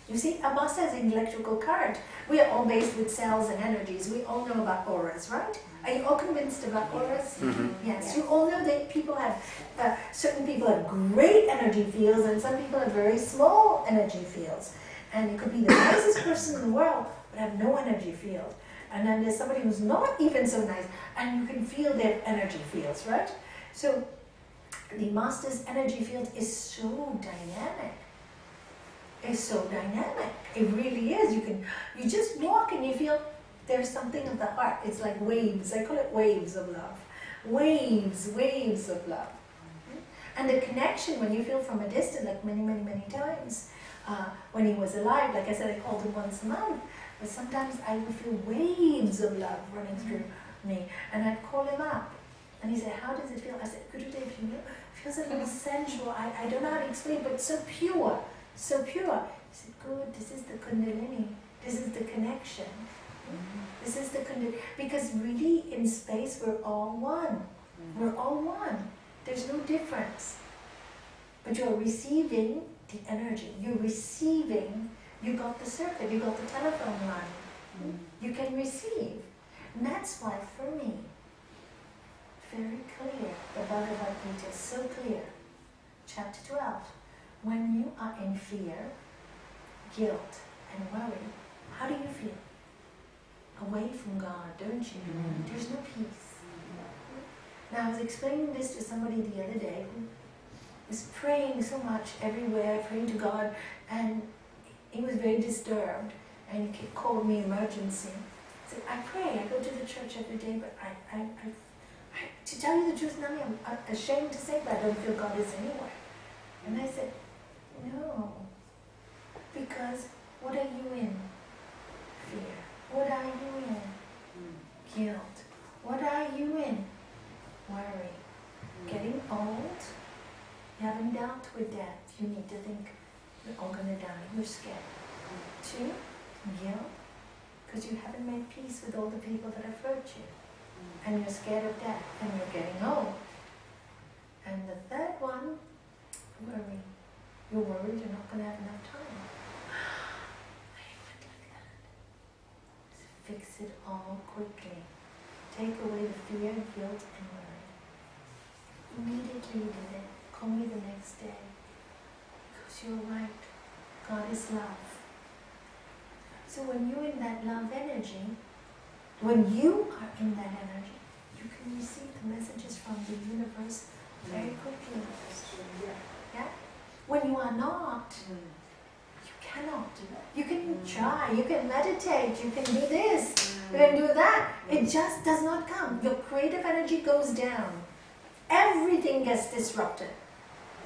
You see, a master has an electrical current. We are all based with cells and energies. We all know about auras, right? Are you all convinced about auras? Yes. You all know that people have, certain people have great energy fields and some people have very small energy fields. And it could be the nicest person in the world, but have no energy field. And then there's somebody who's not even so nice, and you can feel their energy fields, right? So the master's energy field is so dynamic. It's so dynamic. It really is. You just walk and you feel there's something of the heart. It's like waves. I call it waves of love. Waves of love. And the connection when you feel from a distance, like many times, when he was alive, like I said, I called him once a month, but sometimes I would feel waves of love running through me, and I'd call him up, and he said, how does it feel? I said, Gurudev, you know, it feels a little sensual, I don't know how to explain, but so pure, so pure. He said, good, this is the Kundalini, this is the connection, this is the Kundalini, because really in space we're all one, we're all one, there's no difference, but you're receiving the energy, you're receiving, you got the circuit, you got the telephone line, you can receive. And that's why for me, very clear, the Bhagavad Gita is so clear. Chapter 12, when you are in fear, guilt and worry, how do you feel? Away from God, don't you? There's no peace. Now I was explaining this to somebody the other day who was praying so much everywhere, praying to God, and he was very disturbed, and he called me emergency. He said, I pray, I go to the church every day, but I to tell you the truth, Nalanie, I'm ashamed to say that I don't feel God is anywhere. And I said, no, because what are you in? Fear. What are you in? Guilt. What are you in? Worry. Getting old, you haven't dealt with death. You need to think, we're all going to die. You're scared. 2, guilt, because you haven't made peace with all the people that have hurt you. And you're scared of death, and you're getting old. And the 3rd one, worry. You're worried you're not going to have enough time. I went like that. Fix it all quickly. Take away the fear, guilt, and worry. Immediately you did it. Call me the next day. Because you're right. God is love. So when you're in that love energy, when you are in that energy, you can receive the messages from the universe very quickly. Yeah? When you are not, you cannot. You can try, you can meditate, you can do this, you can do that. It just does not come. Your creative energy goes down. Everything gets disrupted.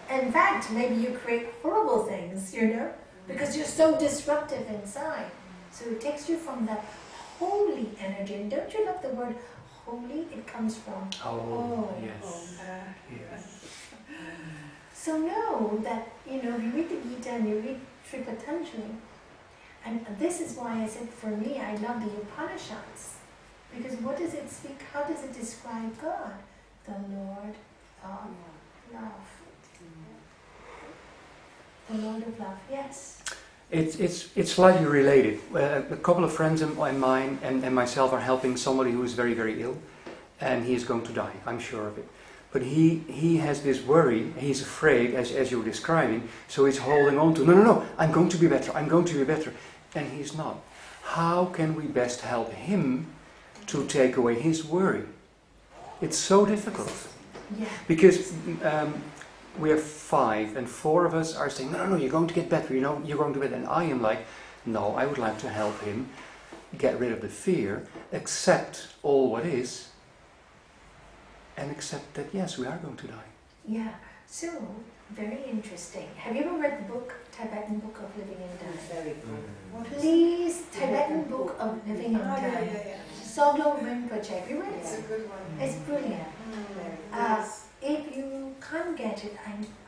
In fact, maybe you create horrible things, you know, because you're so disruptive inside. So it takes you from that holy energy. And don't you love the word holy? It comes from Yes. So know that, you know, if you read the Gita and you read Sri Patanjali, And this is why I said, for me, I love the Upanishads. Because what does it speak, how does it describe God? The Lord of love. The Lord of love, yes. It's slightly related. A couple of friends of mine and myself are helping somebody who is very, very ill, and he is going to die, I'm sure of it. But he has this worry, he's afraid, as you're describing, so he's holding on to, no, I'm going to be better, I'm going to be better. And he's not. How can we best help him to take away his worry? It's so difficult. Yeah. Because we are 5 and 4 of us are saying, no, you're going to get better, you're going to get better. And I am like, no, I would like to help him get rid of the fear, accept all what is, and accept that, yes, we are going to die. Yeah, so, very interesting. Have you ever read the book, Tibetan Book of Living and Dying? Very good. Please, Tibetan Book of Living and Dying. Yeah. Solo Rinpoche, have you read It's it? a good one. It's brilliant. Yes. If you can't get it,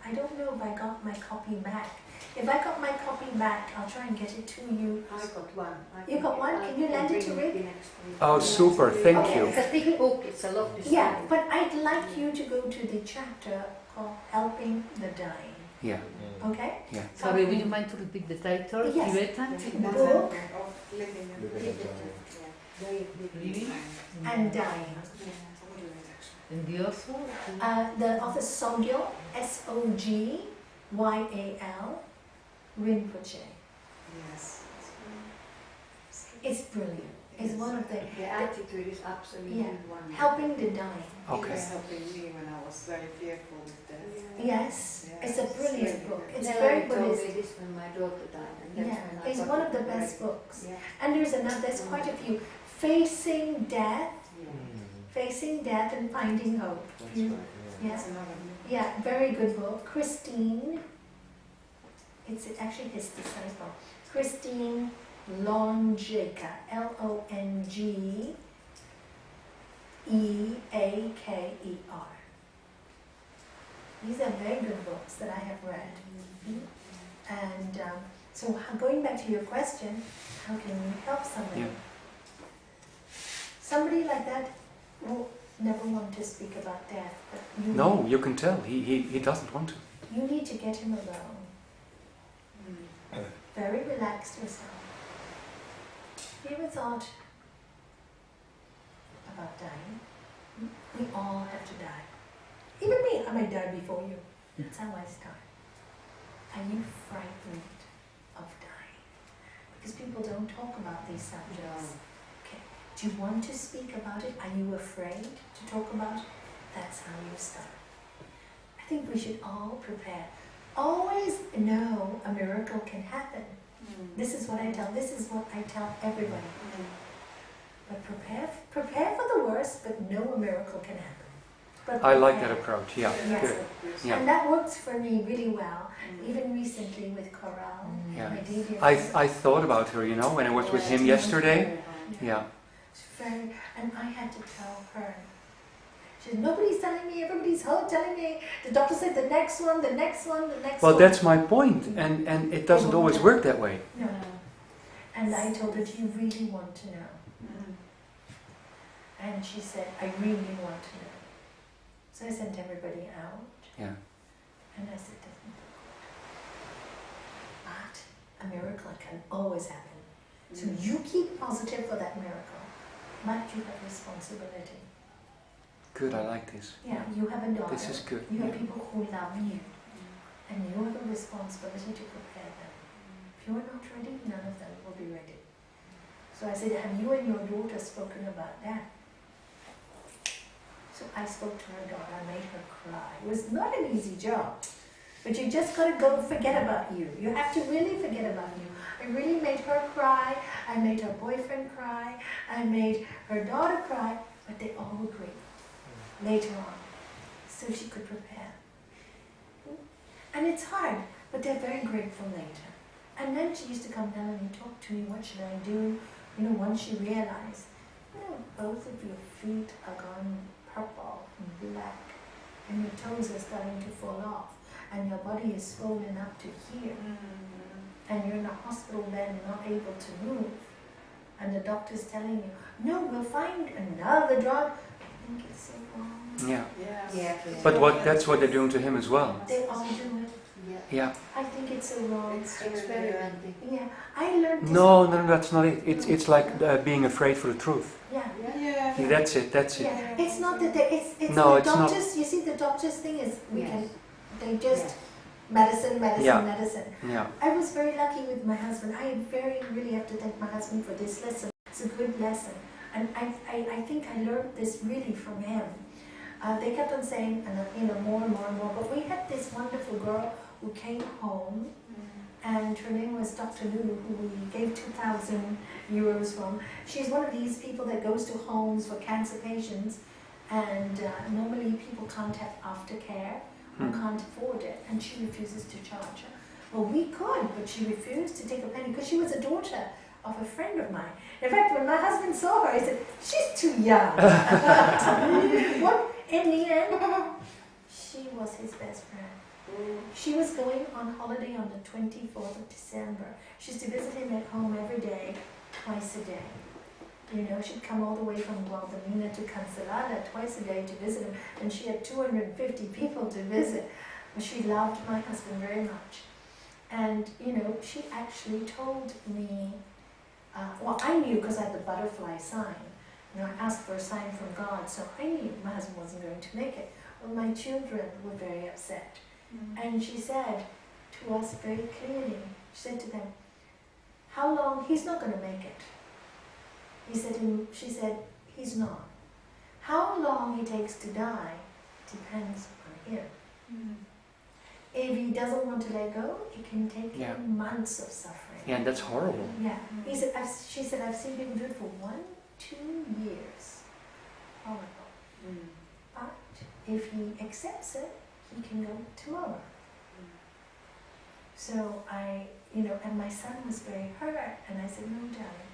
I don't know if I got my copy back. If I got my copy back, I'll try and get it to you. I got one. You got one? Can you lend it to Rick? Oh, super, thank Okay. you. It's a big book, it's a lot to Yeah, study. but I'd like you to go to the chapter called Helping the Dying. Yeah. Okay? Yeah. Sorry, would you mind to repeat the title? Yes. Tibetan? The book Of living Living? and Dying. And the author? The author Sogyal, Sogyal, Rinpoche. Yes. It's brilliant. It's one of the The attitude is absolutely Yeah. wonderful. helping the dying. It Okay. was helping me when I was very fearful with death. Yes, it's a brilliant book. It's Nalanie very told me Buddhist. this when my daughter died, and that's when Yeah, I it's got one it of the very best good. books. Yeah. And there's quite a few. Facing Death, Facing Death and Finding Hope. You- Yeah, That's another one. yeah, very good book. Christine, it's actually his disciple. Christine Longeaker, Longeaker. These are very good books that I have read. And so going back to your question, how can we help somebody? Yeah. Somebody like that will never want to speak about death, but No, you can tell, he doesn't want to. you need to get him alone. Very relaxed yourself. Have you ever thought about dying? We all have to die. Even me, I might die before you. That's how I start. Are you frightened of dying? Because people don't talk about these subjects. Okay. Do you want to speak about it? Are you afraid to talk about it? That's how you start. I think we should all prepare. Always know a miracle can happen. This is what I tell everybody. But prepare for the worst, but know a miracle can happen. But I like that prepare. approach, yeah. Yes. Good. Yeah. And that works for me really well. Even recently with Coral, Yeah. my dear I thought about her, when I was with him yesterday. Yeah. And I had to tell her. She said, nobody's telling me, everybody's telling me. The doctor said the next one, the next one, the next Well, one. that's my point, and it doesn't always work that way. No. And I told her, do you really want to know? And she said, I really want to know. So I sent everybody out. Yeah. And I said, doesn't look good. But a miracle can always happen. So you keep positive for that miracle. But you have responsibility. Good, I like this. Yeah, you have a daughter. This is good. You have people who love you. And you have a responsibility to prepare them. If you are not ready, none of them will be ready. So I said, have you and your daughter spoken about that? So I spoke to her daughter, I made her cry. It was not an easy job. But you just got to go forget about you. You have to really forget about you. I really made her cry. I made her boyfriend cry. I made her daughter cry. But they all agreed later on. So she could prepare. And it's hard, but they're very grateful later. And then she used to come down and talk to me, what should I do? Once she realized, both of your feet are gone purple and black, and your toes are starting to fall off, and your body is swollen up to here. and you're in a hospital bed and not able to move, and the doctor's telling you, no, we'll find another drug, I think it's so wrong. Yeah. Yes. But that's what they're doing to him as well. They all do it. Yeah. I think it's so wrong. It's experimenting. Yeah, I learned this. No, that's not it. It's like being afraid for the truth. Yeah. Yeah. That's it. Yeah, it's not that it's No, the it's not. doctors. You see, the doctors thing is Yes. they just Yes. medicine. Yeah. Yeah. I was very lucky with my husband. I really have to thank my husband for this lesson. It's a good lesson, and I think I learned this really from him. They kept on saying, and more and more and more. But we had this wonderful girl who came home, and her name was Dr. Lulu, who we gave 2,000 euros from. She's one of these people that goes to homes for cancer patients, and normally people can't have aftercare or can't afford it, and she refuses to charge her. Well, we could, but she refused to take a penny because she was a daughter of a friend of mine. In fact, when my husband saw her, he said, she's too young. What? In the end, she was his best friend. She was going on holiday on the 24th of December. She used to visit him at home every day, twice a day. You know, she'd come all the way from Guadalmina to Cancelada twice a day to visit him, and she had 250 people to visit. But she loved my husband very much. And, you know, she actually told me, well, I knew because I had the butterfly sign. You know, I asked for a sign from God, so I knew my husband wasn't going to make it. Well, my children were very upset. And she said to us very clearly, she said to them, how long, he's not going to make it. She said, he's not. How long he takes to die depends on him. If he doesn't want to let go, it can take him months of suffering. Yeah, that's horrible. Yeah. She said, I've seen people do it for 1-2 years. Horrible. But if he accepts it, he can go tomorrow. So and my son was very hurt, and I said, no, darling,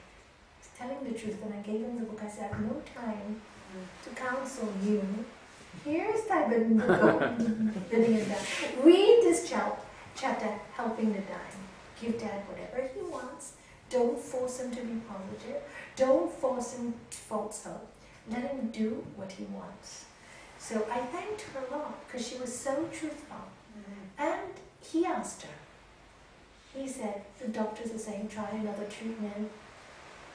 he's telling the truth, and I gave him the book. I said, I have no time to counsel you. Here's time living and dying. Read this chapter, Helping the Dying. Give Dad whatever he wants. Don't force him to be positive. Don't force him false hope. Let him do what he wants. So I thanked her a lot because she was so truthful. And he asked her. He said, the doctors are saying try another treatment,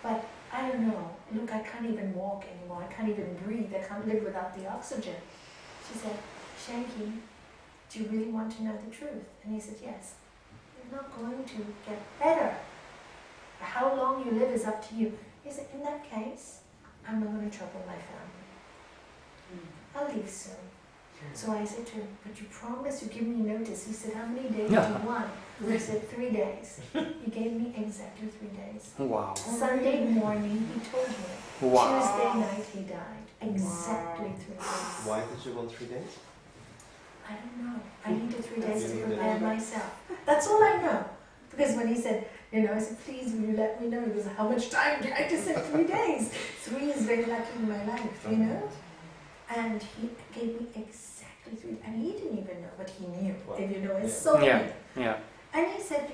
but I don't know. Look, I can't even walk anymore. I can't even breathe. I can't live without the oxygen. She said, Shanky, do you really want to know the truth? And he said, yes. You're not going to get better. How long you live is up to you. He said, in that case, I'm not going to trouble my family. I'll leave soon. So I said to him, but you promised you give me notice. He said, how many days do you want? I said, 3 days. He gave me exactly 3 days. Wow. Sunday morning, he told me. Wow. Tuesday night, he died. Exactly 3 days. Why did you want 3 days? I don't know. I needed 3 days to prepare myself. That's all I know. Because when he said, I said, please, will you let me know? He goes, how much time? I just said 3 days. 3 is very lucky in my life, And he gave me exactly 3, and he didn't even know, but he knew, it's so neat. Yeah. And he said,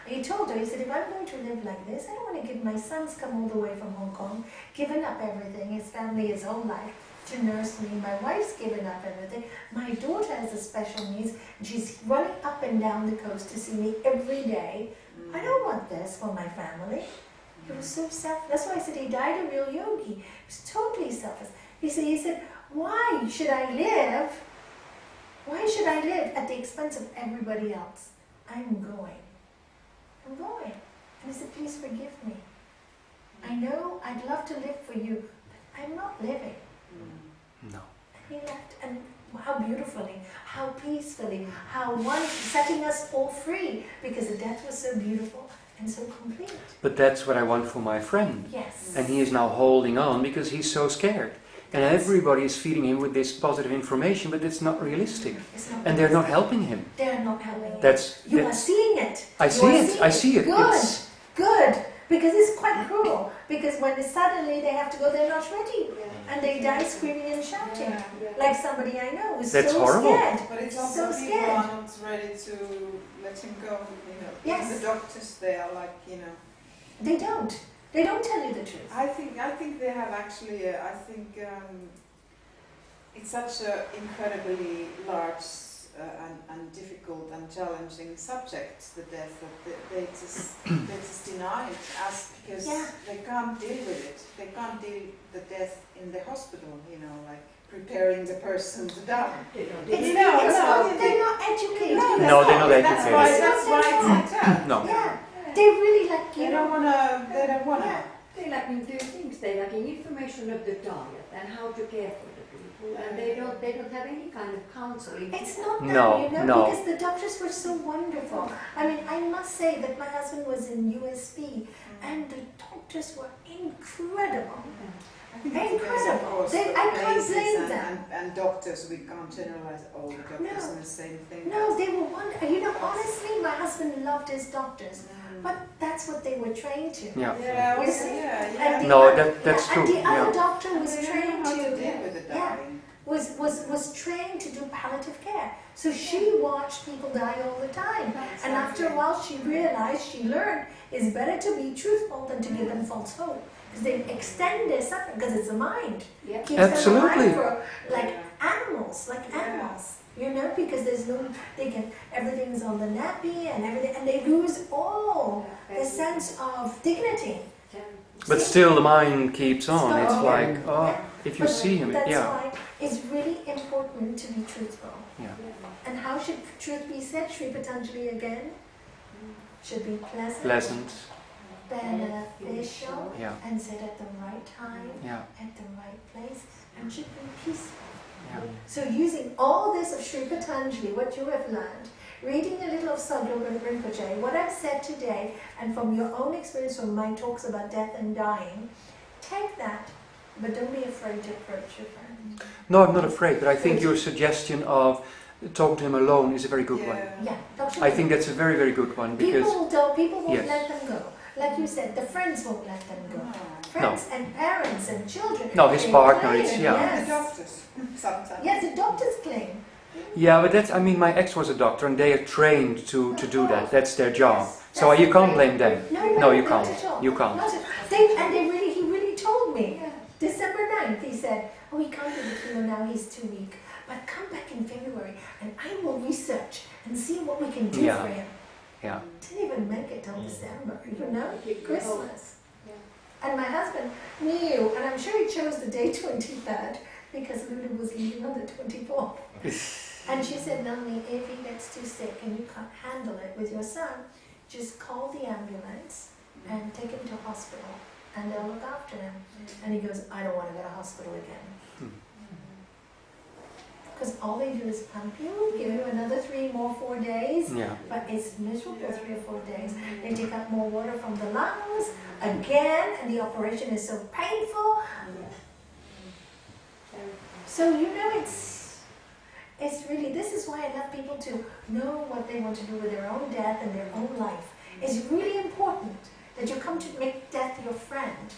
he told her, he said, if I'm going to live like this, I don't want to give my son's come all the way from Hong Kong, given up everything, his family, his whole life, to nurse me. My wife's given up everything. My daughter has a special needs, and she's running up and down the coast to see me every day. I don't want this for my family. He was so selfless. That's why I said he died a real yogi. He was totally selfless. He said, why should I live? Why should I live at the expense of everybody else? I'm going. And he said, please forgive me. I know I'd love to live for you, but I'm not living. No. And he left, and how beautifully, how peacefully, how setting us all free, because the death was so beautiful and so complete. But that's what I want for my friend. Yes. And he is now holding on because he's so scared. And everybody is feeding him with this positive information, but it's not realistic. And they're not helping him. They're not helping him. That's you are seeing it. I see it. Good. Because it's quite cruel. Because when suddenly they have to go, they're not ready. And they die screaming and shouting. Like somebody I know who's That's so horrible. scared. But it's So also people scared. are not ready to let him go. Yes. Even the doctors, they are like, They don't. They don't tell you the truth. I think they have actually. I think it's such an incredibly large and difficult and challenging subject, the death, that they just deny it because they can't deal with it. They can't deal the death in the hospital. Like preparing the person to die. They're not educated. No, they're not That's educated. why it's like that. No. Yeah, they really like They don't wanna. They don't wanna. They lack in two things. They lack in information of the diet and how to care for the people, and they don't have any kind of counselling. It's not that, No. because the doctors were so wonderful. I mean, I must say that my husband was in USB, and the doctors were incredible. I think it's because, of course, I can't places blame them. and doctors, we can't generalize all the doctors No. in the same thing. No, they were wonderful. Honestly, my husband loved his doctors, but that's what they were trained to. Yeah. Yeah, You see? yeah. And No, the that's true. And the other Yeah. doctor was They don't trained know how to to deal with the dying. was trained to do palliative care. So she watched people die all the time. And after a while she realized, she learned, it's better to be truthful than to give them false hope. Because they extend their suffering, because it's the mind. Yeah. Keeps them Absolutely. alive for, like animals. Because there's no, everything's on the nappy and everything, and they lose all the sense of dignity. But still, the mind keeps on. It's So, like, if you But see him, that's yeah. why it's really important to be truthful. Yeah. And how should truth be said? Sri Patanjali again should be pleasant, beneficial, Yeah. and said at the right time, Yeah. at the right place, and should be peaceful. Yeah. So using all this of Sri Patanjali, what you have learned, reading a little of Sadhguru Rinpoche, what I've said today, and from your own experience from my talks about death and dying, take that, but don't be afraid to approach your friend. No, I'm not afraid, but I think your suggestion of talking to him alone is a very good one. Yeah, Dr. I think that's a very, very good one because People won't Yes. let them go. Like you said, the friends won't let them go. Friends and parents and children. No, his they partner, cling, it's- yeah. The Yes. doctors, sometimes. Yes, the doctors cling. yeah, but that's, I mean, my ex was a doctor and they are trained to do that. That's their job. Yes, So that's you can't great. blame them. No, you not can't. at all. You can't. Not at- he really told me. December 9th, he said, oh, he can't do the chemo now, he's too weak. But come back in February and I will research and see what we can do Yeah. for him. Yeah. Didn't even make it till December, Yeah. Christmas. Yeah. And my husband knew, and I'm sure he chose the day 23rd because Lulu was leaving on the 24th. And she said, Nalanie, if he gets too sick and you can't handle it with your son, just call the ambulance and take him to hospital and they'll look after him. And he goes, I don't want to go to hospital again. Because all they do is pump you, give you another 4 days, Yeah. but it's miserable 3 or 4 days. They take out more water from the lungs again, and the operation is so painful. So it's really, this is why I love people to know what they want to do with their own death and their own life. It's really important that you come to make death your friend.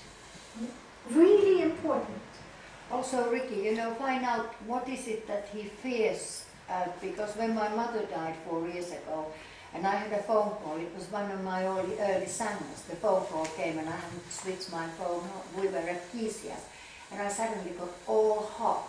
Really important. Also, Ricky, find out what is it that he fears, because when my mother died 4 years ago, and I had a phone call, it was one of my early sanghas, the phone call came and I hadn't switched my phone on. We were at Kisias, and I suddenly got all hot.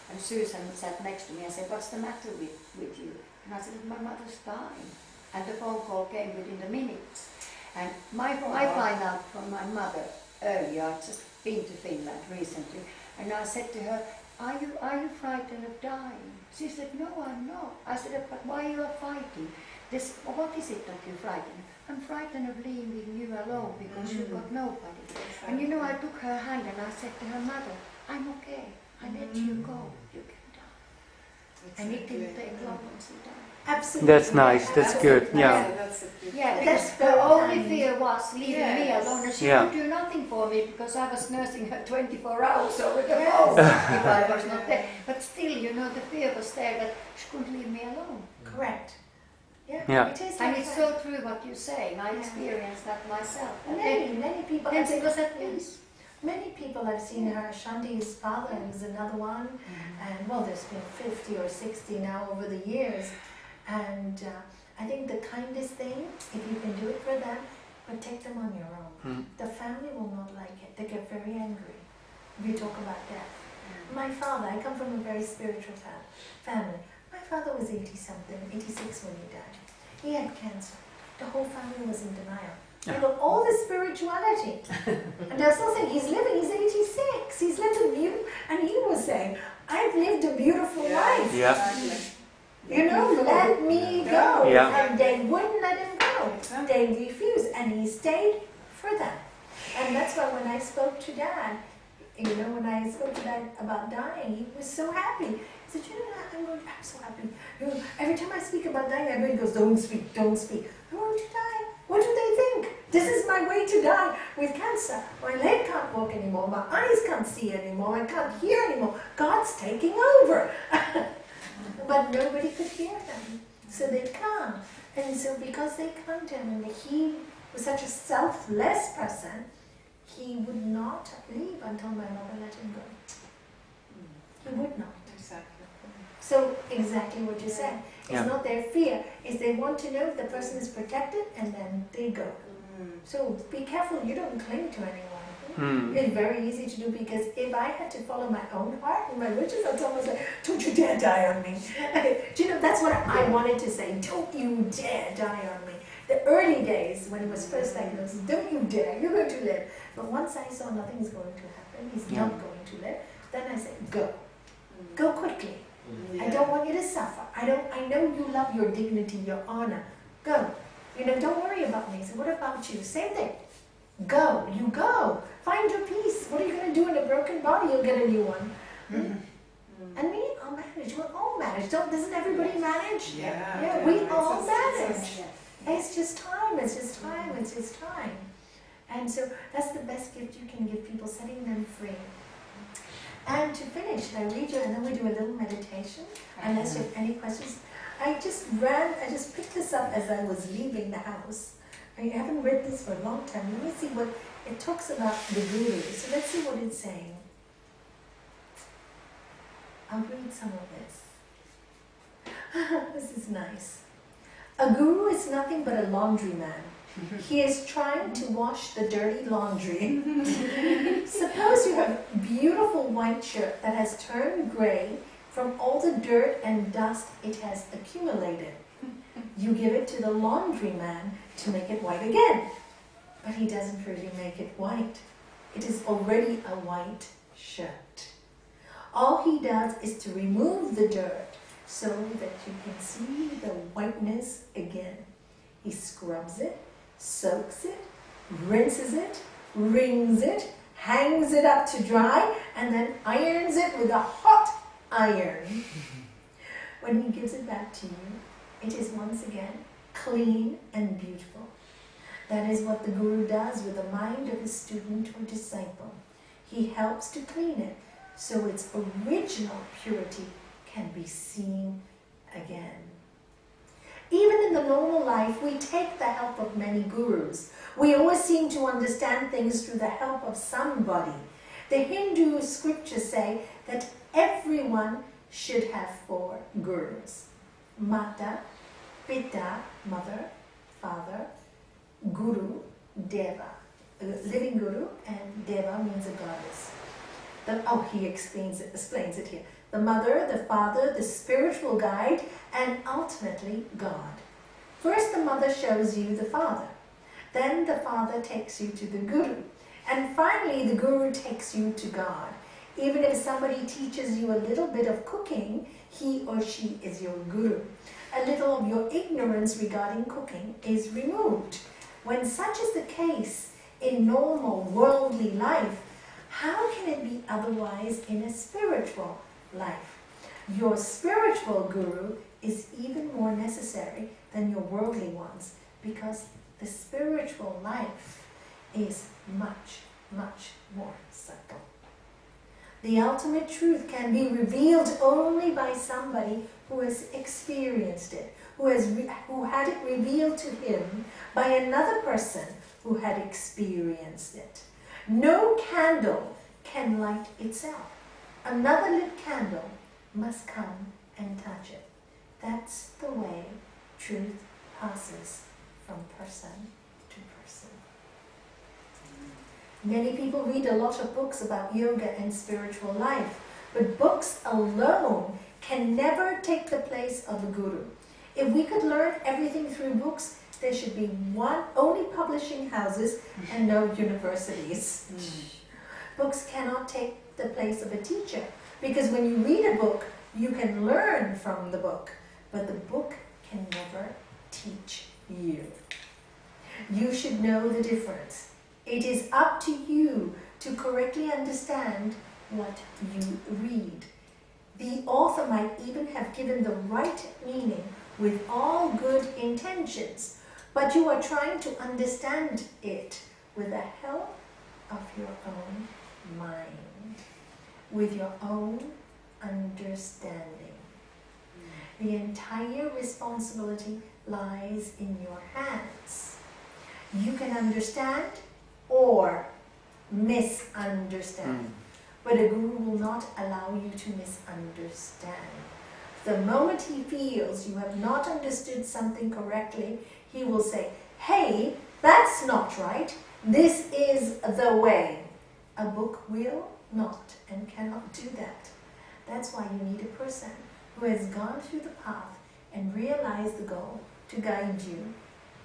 And Susan sat next to me and said, what's the matter with you? And I said, my mother's dying. And the phone call came within the minutes. And I find out from my mother earlier, I'd just been to Finland recently, and I said to her, are you frightened of dying? She said, no, I'm not. I said, but why you are fighting? What is it that you're frightened? I'm frightened of leaving you alone because you've got nobody. And I took her hand and I said to her, mother, I'm okay. I let you go. You can die. And it didn't take long when she died. Absolutely. That's nice. That's good. Yeah. That's a good. Yeah, That's because her very only kind. fear was leaving me Yes. alone, and she Yeah. could do nothing for me because I was nursing her 24 hours over the phone if I was not there. But still, the fear was there that she couldn't leave me alone. Correct. Yeah. It is And like it's that. so true what you're saying. I Yeah. experienced that myself. Many people. And I it was at yeah. peace. Many people I've seen her. Shanti's father was another one, and well, there's been 50 or 60 now over the years. And I think the kindest thing, if you can do it for them, protect them on your own. Mm. The family will not like it. They get very angry if you talk about death. My father, I come from a very spiritual family. My father was 80-something, 86 when he died. He had cancer. The whole family was in denial. Yeah. They got all the spirituality. And they're still saying, he's living, he's 86, he's lived a beautiful, and he was saying, I've lived a beautiful life. Yeah. Exactly. You know, let me go. Yeah. And they wouldn't let him go. They refused, and he stayed for them. And that's why when I spoke to Dad, you know, when I spoke to Dad about dying, he was so happy. He said, you know, I'm so happy. You know, every time I speak about dying, everybody goes, don't speak, don't speak. I want to die. What do they think? This is my way to die with cancer. My leg can't walk anymore. My eyes can't see anymore. I can't hear anymore. God's taking over. But nobody could hear them. So they can't. And so because they can't hear him, and he was such a selfless person, he would not leave until my mother let him go. He would not. Exactly. So exactly what you said. It's Yeah. not their fear. It's they want to know the person is protected and then they go. So be careful you don't cling to anyone. Mm. It's very easy to do because if I had to follow my own heart and my wishes, I'd almost say, don't you dare die on me. Do you know, that's what I wanted to say. Don't you dare die on me. The early days when it was first diagnosed, don't you dare, you're going to live. But once I saw nothing's going to happen, he's not going to live, then I said, go. Go quickly. I don't want you to suffer. I know you love your dignity, your honor. Go. You know, don't worry about me. So what about you? Same thing. Go. You go. Find your peace. What are you going to do in a broken body? You'll get a new one. And we all manage. We'll all manage. Doesn't everybody manage? Yeah. We It's all a- manage. It's just time. It's just time. It's just time. And so that's the best gift you can give people, setting them free. And to finish, I read you, and then we do a little meditation. Unless you have any questions. I just picked this up as I was leaving the house. I haven't read this for a long time. Let me see what it talks about the guru. So let's see what it's saying. I'll read some of this. This is nice. A guru is nothing but a laundryman. He is trying to wash the dirty laundry. Suppose you have a beautiful white shirt that has turned gray from all the dirt and dust it has accumulated. You give it to the laundryman to make it white again. But he doesn't really make it white. It is already a white shirt. All he does is to remove the dirt so that you can see the whiteness again. He scrubs it, soaks it, rinses it, wrings it, hangs it up to dry, and then irons it with a hot iron. When he gives it back to you, it is once again clean and beautiful. That is what the guru does with the mind of his student or disciple. He helps to clean it so its original purity can be seen again. Even in the normal life, we take the help of many gurus. We always seem to understand things through the help of somebody. The Hindu scriptures say that everyone should have 4 gurus. Mata, Pita, mother, father, Guru, Deva. Living guru, and Deva means a goddess. He explains it here. The mother, the father, the spiritual guide, and ultimately God. First the mother shows you the father. Then the father takes you to the guru. And finally the guru takes you to God. Even if somebody teaches you a little bit of cooking, he or she is your guru. A little of your ignorance regarding cooking is removed. When such is the case in normal worldly life, how can it be otherwise in a spiritual life? Your spiritual guru is even more necessary than your worldly ones, because the spiritual life is much, much more subtle. The ultimate truth can be revealed only by somebody who has experienced it, who had it revealed to him by another person who had experienced it. No candle can light itself. Another lit candle must come and touch it. That's the way truth passes from person to person. Many people read a lot of books about yoga and spiritual life, but books alone can never take the place of a guru. If we could learn everything through books, there should be only publishing houses and no universities. Books cannot take the place of a teacher, because when you read a book, you can learn from the book, but the book can never teach you. You should know the difference. It is up to you to correctly understand what you read. The author might even have given the right meaning with all good intentions, but you are trying to understand it with the help of your own mind, with your own understanding. The entire responsibility lies in your hands. You can understand or misunderstand, but a guru will not allow you to misunderstand. The moment he feels you have not understood something correctly, he will say, "Hey, that's not right. This is the way." A book will not and cannot do that. That's why you need a person who has gone through the path and realized the goal to guide you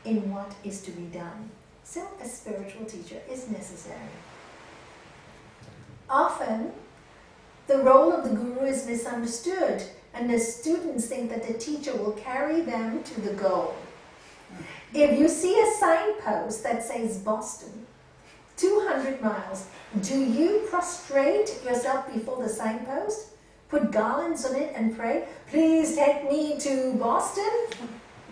in what is to be done. So a spiritual teacher is necessary. Often, the role of the guru is misunderstood, and the students think that the teacher will carry them to the goal. If you see a signpost that says Boston, 200 miles, do you prostrate yourself before the signpost? Put garlands on it and pray, "Please take me to Boston"?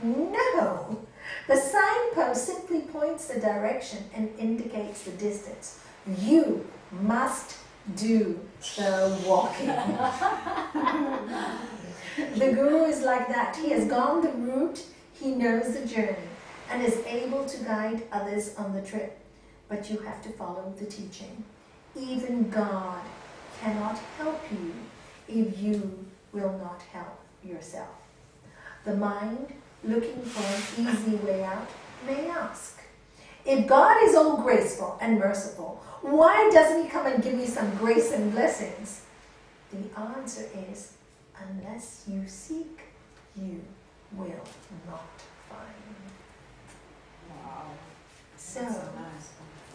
No. The signpost simply points the direction and indicates the distance. You must do the walking. The guru is like that. He has gone the route, he knows the journey, and is able to guide others on the trip. But you have to follow the teaching. Even God cannot help you if you will not help yourself. The mind, looking for an easy way out, may ask, if God is all graceful and merciful, why doesn't he come and give you some grace and blessings? The answer is, unless you seek, you will not find. Wow. So, That's so nice.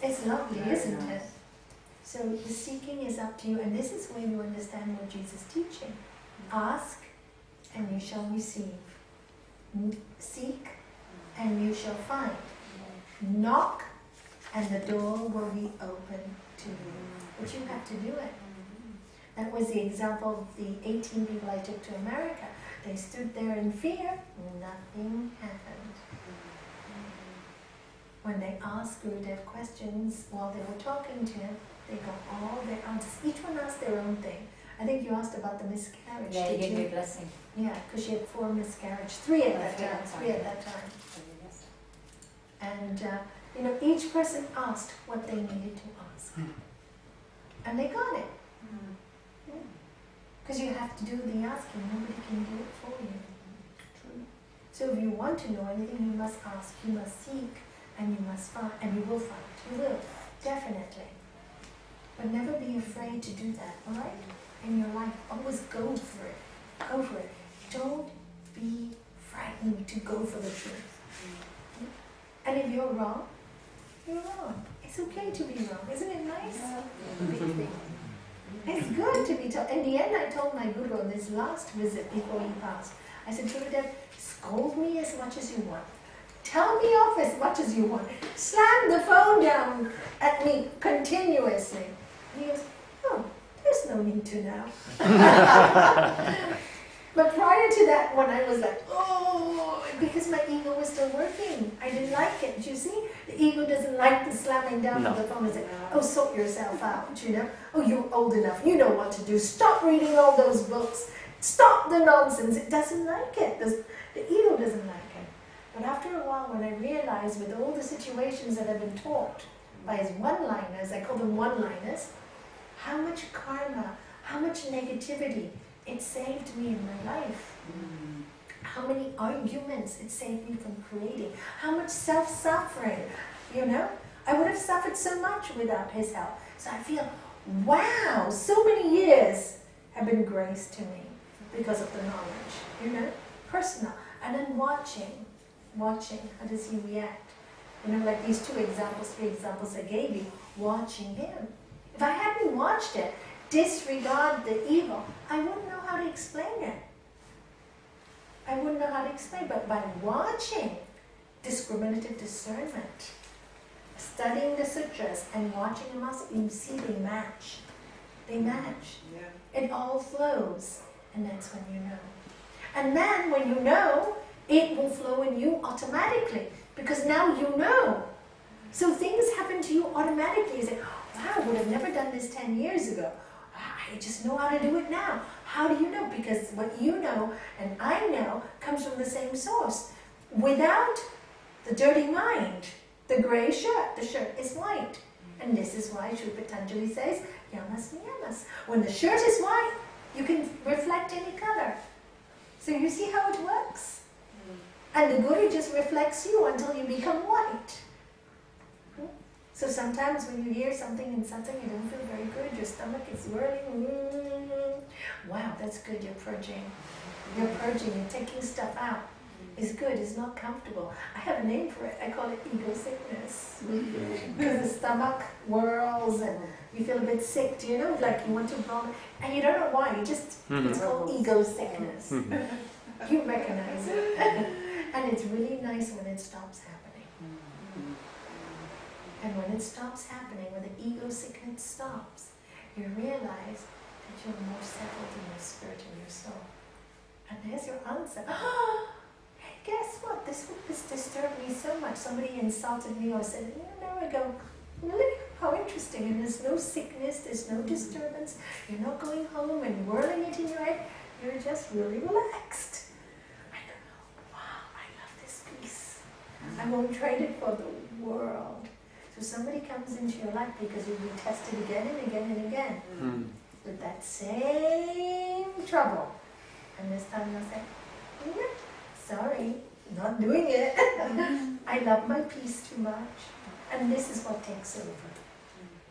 it's lovely, Very isn't nice. it? So the seeking is up to you, and this is where you understand what Jesus is teaching. Ask, and you shall receive. Seek, and you shall find. Knock, and the door will be open to you. But you have to do it. That was the example of the 18 people I took to America. They stood there in fear, nothing happened. When they asked Gurudev questions while they were talking to him, they got all their answers. Each one asked their own thing. I think you asked about the miscarriage. They did gave me you? a blessing. Yeah, because she had 4 miscarriages. 3 at that Three at time. that 3 at time. that time. Yes. And each person asked what they needed to ask, and they got it. Because you have to do the asking. Nobody can do it for you. True. So if you want to know anything, you must ask. You must seek, and you must find, and you will find. You will, definitely. But never be afraid to do that. All right? In your life, always go for it. Go for it. Don't be frightened to go for the truth. And if you're wrong, you're wrong. It's okay to be wrong. Isn't it nice? It's good to be told. In the end, I told my Guru on this last visit before he passed, I said, Gurudev, scold me as much as you want. Tell me off as much as you want. Slam the phone down at me continuously. And he goes, oh, there's no need to now. But prior to that, when I was like, oh, because my ego was still working. I didn't like it. You see? The ego doesn't like the slamming down of the phone and say, oh, sort yourself out, Oh, you're old enough. You know what to do. Stop reading all those books. Stop the nonsense. It doesn't like it. The ego doesn't like him. But after a while, when I realized with all the situations that I've been taught by his one-liners, I call them one-liners, how much karma, how much negativity it saved me in my life. How many arguments it saved me from creating. How much self-suffering, you know? I would have suffered so much without his help. So I feel, wow, so many years have been graced to me because of the knowledge, you know? Personal. And then watching, how does he react? You know, like these 2 examples, 3 examples I gave you, watching him. If I hadn't watched it, disregard the evil, I wouldn't know how to explain it. I wouldn't know how to explain, but by watching, discriminative discernment, studying the sutras and watching them also, you see they match. They match. Yeah. It all flows, and that's when you know. And then when you know, it will flow in you automatically, because now you know. So things happen to you automatically. You say, wow, I would have never done this 10 years ago. I just know how to do it now. How do you know? Because what you know and I know comes from the same source. Without the dirty mind, the grey shirt, the shirt is white. And this is why Sri Patanjali says, yamas niyamas. When the shirt is white, you can reflect any color. So you see how it works? And the Guru just reflects you until you become white. So sometimes when you hear something in satsang, you don't feel very good, your stomach is whirling. Wow, that's good, you're purging. You're purging, you're taking stuff out. It's good, it's not comfortable. I have a name for it, I call it ego sickness. Because the stomach whirls and you feel a bit sick, do you know? Like you want to vomit, and you don't know why, you just, it's called ego sickness. You recognize it. And it's really nice when it stops happening. And when it stops happening, when the ego sickness stops, you realize that you're more settled in your spirit and your soul. And there's your answer. Hey, guess what? This disturbed me so much. Somebody insulted me or said, I go, really? How interesting. And there's no sickness, there's no disturbance. You're not going home and whirling it in your head. You're just really relaxed. I go, wow, I love this peace. I won't trade it for the world. So somebody comes into your life because you'll be tested again and again and again with that same trouble. And this time you'll say, sorry, not doing it. I love my peace too much. And this is what takes over.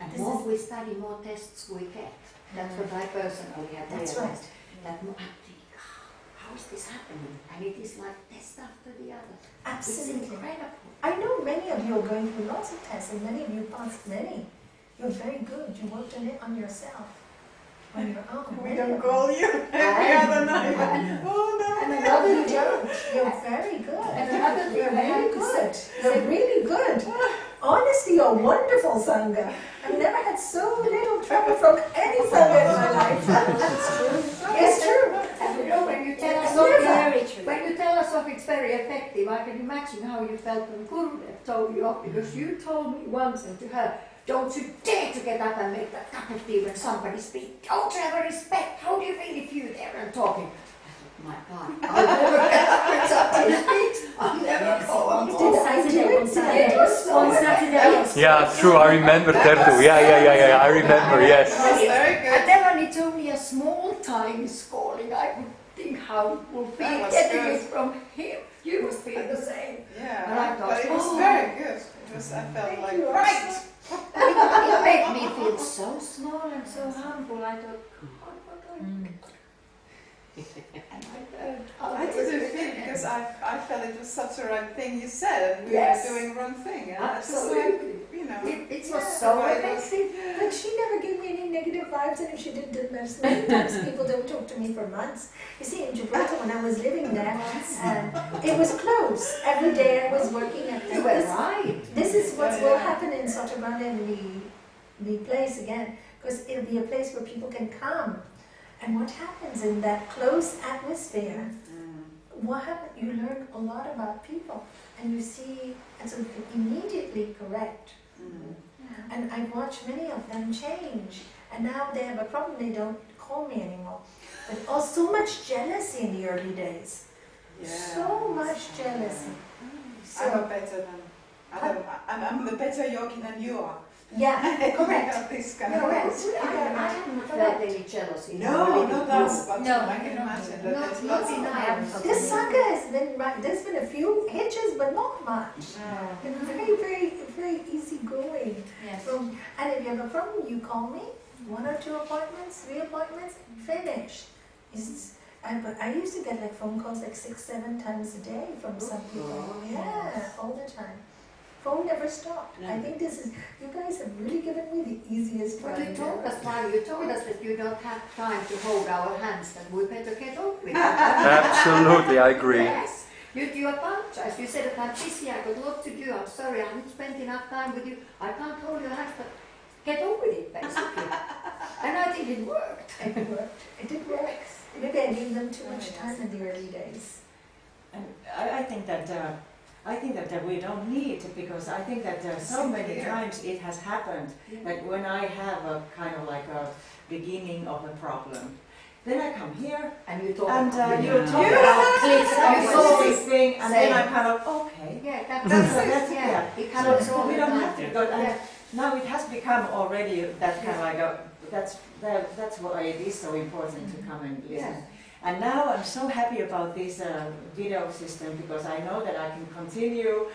And the more we study, more tests we get. That's what I personally have realized. That's right. That more I think, how is this happening? And it is like test after the other. Absolutely. It's incredible. I know many of you are going through lots of tests, and many of you passed many. You're very good. You worked on it on yourself. On your own. We don't call you every other night. Oh no. And another you don't. You're very good. And another You're thing I really have to good. say- You're really good. Honestly, you're wonderful, Sangha. I've never had so little trouble from any Sangha in my life. It's true. And you know, when you tell us Never. Very true. when you tell us of it's very effective, I can imagine how you felt when Gurudev told you off, because you told me once and to her, don't you dare to get up and make that cup of tea when somebody speaks. Don't you have a respect? How do you feel if you're there and talking? I thought, my God, I'll never get up when somebody speaks. I'll never go on Did talk. I do it? It was so On Saturday. Yeah, true. I remember that too. Yeah. I remember. Yes. That's very good. And then when it's only a small time calling, I would think how it would be That was getting good. it from him. You must feel the same. Yeah, And I thought, but it was oh. very good. It was, I felt like, right! It made me feel so small and so humble. I thought, God, what do I do? And I didn't feel because I felt it was such a right thing you said, and we Yes. were doing wrong thing. And I just like, Absolutely. you know. It was so Right. effective. But she never gave me any negative vibes, and if she did, many times people don't talk to me for months. You see, in Gibraltar, when I was living there, it was close. Every day I was working at You were right. This is what will happen in Sotabanda and the place again, because it'll be a place where people can come. And what happens in that close atmosphere? What happens? You learn a lot about people, and you see, and so you can immediately correct. And I've watched many of them change, and now they have a problem. They don't call me anymore. But also so much jealousy in the early days. So much jealousy. I'm a better than. I'm a better yogi than you are. Yeah, correct. This kind No, of correct. I haven't felt any jealousy. No, not us, but No. I can imagine that there's Not lots of enough. This sangha has been, there's been a few hitches, but not much. No. Been very, very, very easy going. Yes. And if you have a problem, you call me. 1 or 2 appointments, 3 appointments, finished. But I used to get like phone calls like 6, 7 times a day from some people. Yeah, all the time. Phone never stopped. I think you guys have really given me the easiest But time. you told us that you don't have time to hold our hands, and we better get on with it. Absolutely, I agree. Yes. You apologize. You said that I'm busy, I've got a lot to do, I'm sorry, I haven't spent enough time with you, I can't hold your hands, but get on with it, basically. And I think it worked. It worked. It did work. Maybe I gave them too much time in the early days. And I think that we don't need to, because I think that so many times it has happened that when I have a kind of like a beginning of a problem, then I come here And you talk and about you talk about Yes. solve this thing, and then Same. I'm kind of okay. Yeah, That's yeah. It So, happens so all we the don't time. have to go. And Yeah. now it has become already that kind of like a that's why it is so important to come and listen. Yeah. And now I'm so happy about this video system, because I know that I can continue.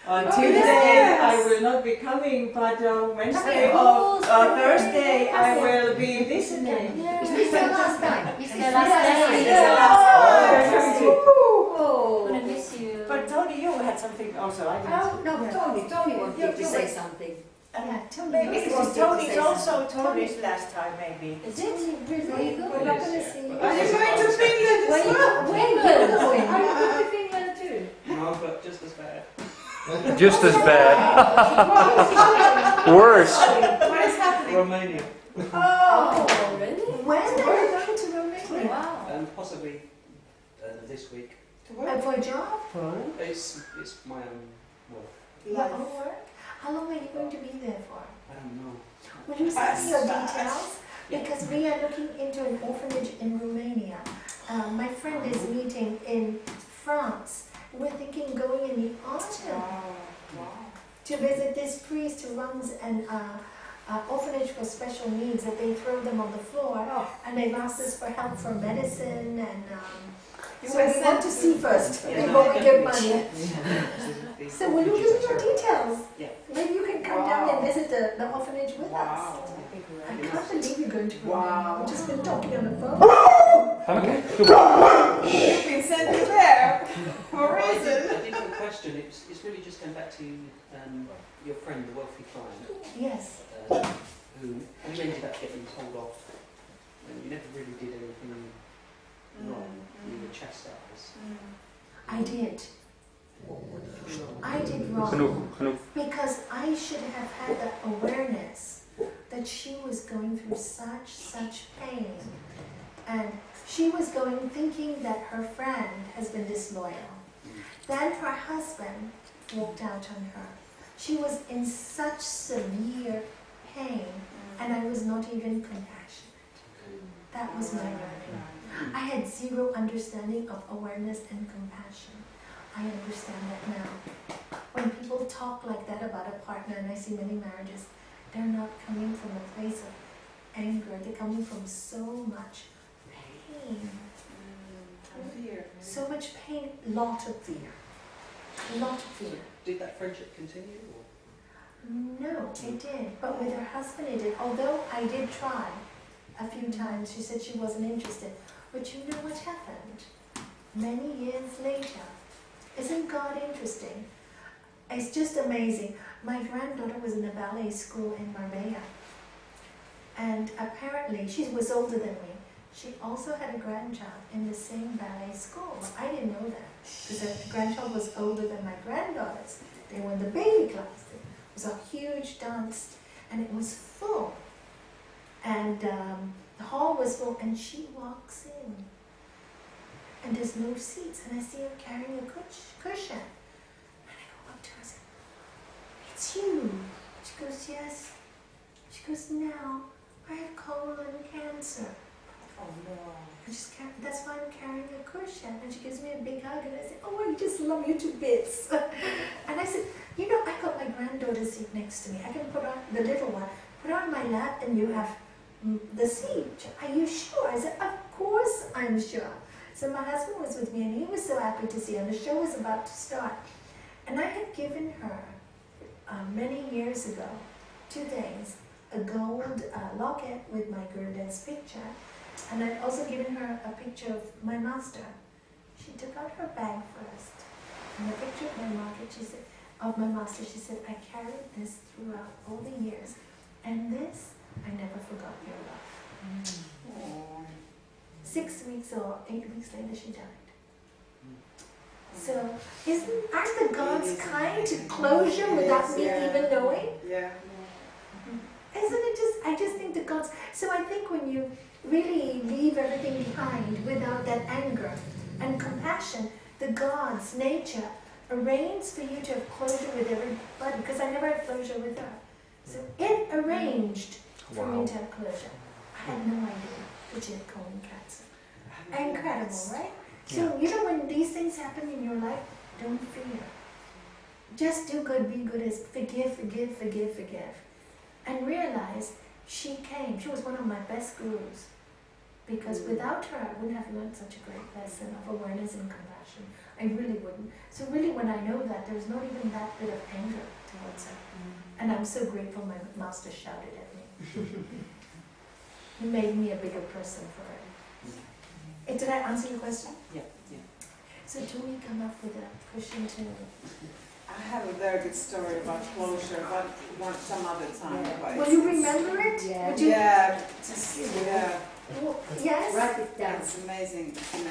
On Tuesday I will not be coming, but Wednesday or Thursday I will be listening. Is this your last time? It's the last day. It's the last day. Oh. Gonna miss you. But Tony, you had something also. I didn't. Oh, no, Tony wanted to say something. Maybe it was Tony's also Tony's last time, maybe. Is it really? go. We're not going to see you. Are you going to Finland as well? Where are you going? Are you going to Finland too? No, but just as bad. Just as bad. Worse. What is happening? Romania. Oh, really? When are you going to Romania? Wow. Possibly this week. To work? For a job? It's my own work. Your own work? How long are you going to be there for? I don't know. Will you send me your details? Because we are looking into an orphanage in Romania. My friend is meeting in France. We're thinking going in the autumn to visit this priest who runs an orphanage for special needs, that they throw them on the floor, and they've asked us for help for medicine, and so we want to see first before we give money. So will you give me your details? Yeah. Maybe you can come down and visit the orphanage with us. Wow. I can't believe you're going to Romania. Wow. We've just been talking on the phone. Okay. You've been sent there for a A reason. different question. It's really just going back to your friend, the wealthy client, Yes. who you ended up getting told off, and you never really did anything wrong. You were chastised. I did. I did wrong. Genoeg. Because I should have had the awareness that she was going through such pain. And she was going thinking that her friend has been disloyal. Then her husband walked out on her. She was in such severe pain, and I was not even compassionate. That was my learning. I had zero understanding of awareness and compassion. I understand that now. When people talk like that about a partner, and I see many marriages, they're not coming from a place of anger. They're coming from so much pain. Fear. So much pain, lot of fear. Lot of fear. Did that friendship continue? Or? No, it did. But with her husband it did. Although I did try a few times, she said she wasn't interested. But you know what happened? Many years later. Isn't God interesting? It's just amazing. My granddaughter was in a ballet school in Marbella. And apparently, she was older than me. She also had a grandchild in the same ballet school. I didn't know that, because the grandchild was older than my granddaughters. They were in the baby class. It was a huge dance, and it was full. And the hall was full, and she walks in. And there's no seats, and I see her carrying a cushion. And I go up to her and say, "It's you." She goes, "Yes." She goes, "Now I have colon cancer." Oh no. That's why I'm carrying a cushion. And she gives me a big hug and I say, oh, I just love you to bits. And I said, you know, I got my granddaughter seat next to me. I can put on the little one, put on my lap and you have the seat. Are you sure? I said, of course I'm sure. So my husband was with me and he was so happy to see her. And the show was about to start. And I had given her, many years ago, 2 days, a gold locket with my Gurudeva's picture. And I'd also given her a picture of my master. She took out her bag first. And the picture of my master, she said, I carried this throughout all the years. And this, I never forgot your love. 6 weeks or 8 weeks later, she died. So, aren't the gods kind to closure without me even knowing? Yeah. Isn't it just, I just think the gods, so I think when you really leave everything behind without that anger and compassion, the gods, nature, arranges for you to have closure with everybody, because I never had closure with her. So it arranged for me to have closure. I had no idea that she had colon cancer. Incredible, right? So, you know, when these things happen in your life, don't fear. Just do good, be good, as forgive, forgive, forgive, forgive. And realize she came, she was one of my best gurus. Because without her, I wouldn't have learned such a great lesson of awareness and compassion. I really wouldn't. So really when I know that, there's not even that bit of anger towards her. And I'm so grateful my master shouted at me. He made me a bigger person for it. Did I answer your question? Yeah. So do we come up with a cushion too? I have a very good story about closure, but some other time. But Will you remember it? Yeah. Would you? Yeah, Well, yes? Write it down. it's amazing story.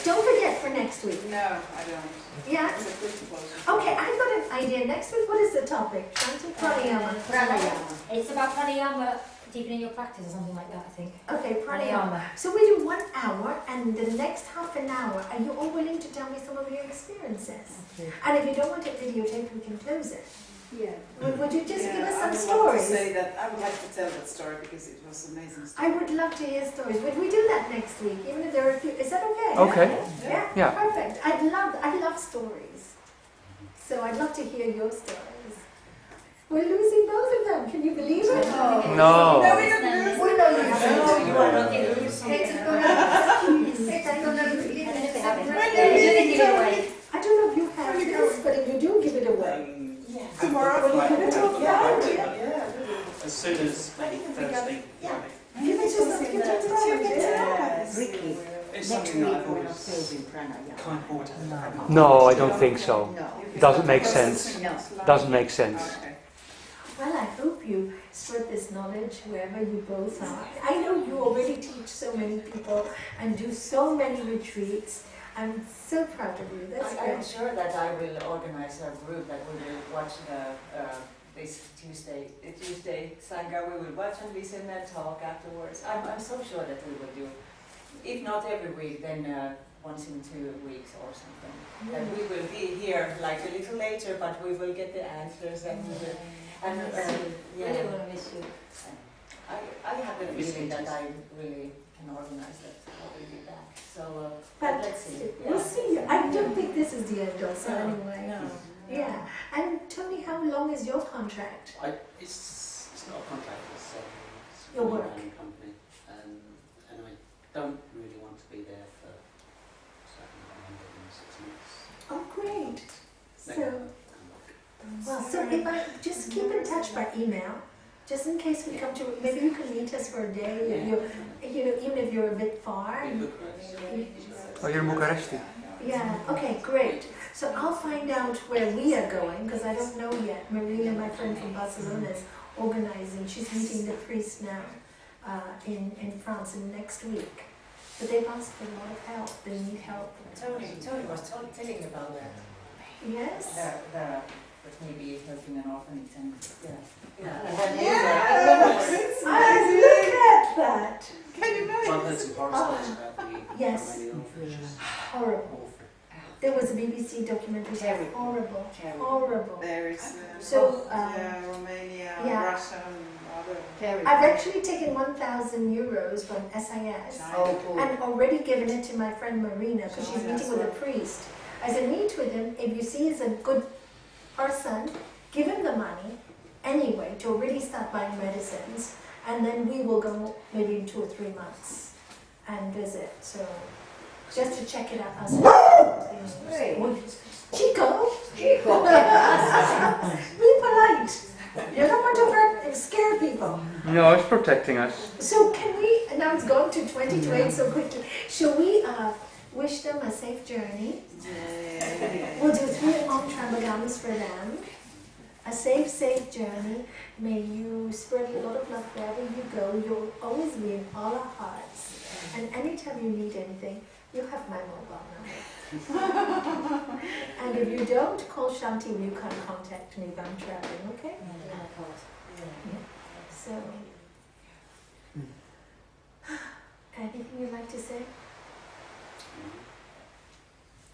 Don't forget for next week. No, I don't. Yeah? It's a good closure. Okay, I've got an idea. Next week, what is the topic? Shanti Pranayama. Pranayama. It's about pranayama, deepening your practice or something like that, I think. Okay, pranayama. So we do 1 hour, and the next half an hour, are you all willing to tell me some of your experiences? Okay. And if you don't want it videotaped, we can close it. Yeah. Would you just give us I some would stories? Like to say that, I would like to tell that story because it was an amazing story. I would love to hear stories. Would we do that next week? Even if there are a few, is that okay? Okay. Yeah, Yeah. perfect. I love stories. So I'd love to hear your stories. We're losing both of them. Can you believe it? No. No, we don't lose. We know you No, you are not getting It's I don't know if you have this, but if you do, give it away. Tomorrow, Will you give it to us? As soon as maybe Thursday, Friday. Give it to us. Give it to us. Ricky, It's next something week that I've we're not always building pranayama. kind of wanted to have. No, I don't think so. No. Doesn't make sense. No. Doesn't make sense. Okay. Well, I hope you spread this knowledge wherever you both are. I know you already teach so many people and do so many retreats. I'm so proud of you. That's I'm great. sure that I will organize a group that we will watch this Tuesday sangha. We will watch and listen and talk afterwards. I'm so sure that we will do, if not every week, then once in 2 weeks or something. And we will be here like a little later, but we will get the answers and we will. And really want to miss you. I have the feeling that I really can organize that. I will be back. So, But let's see. we'll see. I don't think this is the end also anyway. No. Yeah. And tell me, how long is your contract? It's not a contract, it's Your a work. own company, and I don't really want to be there for certainly longer than 6 months. Oh, great. Then So, I'll come back. well, so if I just keep in touch by email, just in case we come to, maybe you can meet us for a day, if you're, even if you're a bit far. In Bucharest. Oh, you're in Bucharest? Yeah, okay, great. So I'll find out where we are going, because I don't know yet. Marina, my friend from Barcelona, is organizing. She's meeting the priest now in France in next week. But they've asked for a lot of help. They need help. Tony was telling about that. Yes? That maybe helping an orphanage and Look at that! Can you Well, I've imagine? heard some horror stories about the Yes. Romanian orphanages. Horrible. Awful. There was a BBC documentary. Terrible. Horrible. Terrible. Horrible. There is So, Romania, yeah. Russia, and all Very I've good. actually taken 1,000 euros from SIS Oh, good. and already given it to my friend Marina because she's Oh, meeting with a priest. I said, meet with him. If you see he's a good person, give him the money anyway to already start buying medicines, and then we will go maybe in 2 or 3 months and visit. So just to check it out ourselves. Great. Chico, Chico. be polite. You don't want to hurt and scare people. No, it's protecting us. So can we, now it's gone to 20 to 8 so quickly, shall we wish them a safe journey? We'll do 3 Om Trambagams for them. A safe journey. May you spread a lot of love wherever you go. You'll always be in all our hearts. And anytime you need anything, you have my mobile number. And if you don't, call Shanti when you can contact me if I'm traveling, okay? So, anything you'd like to say?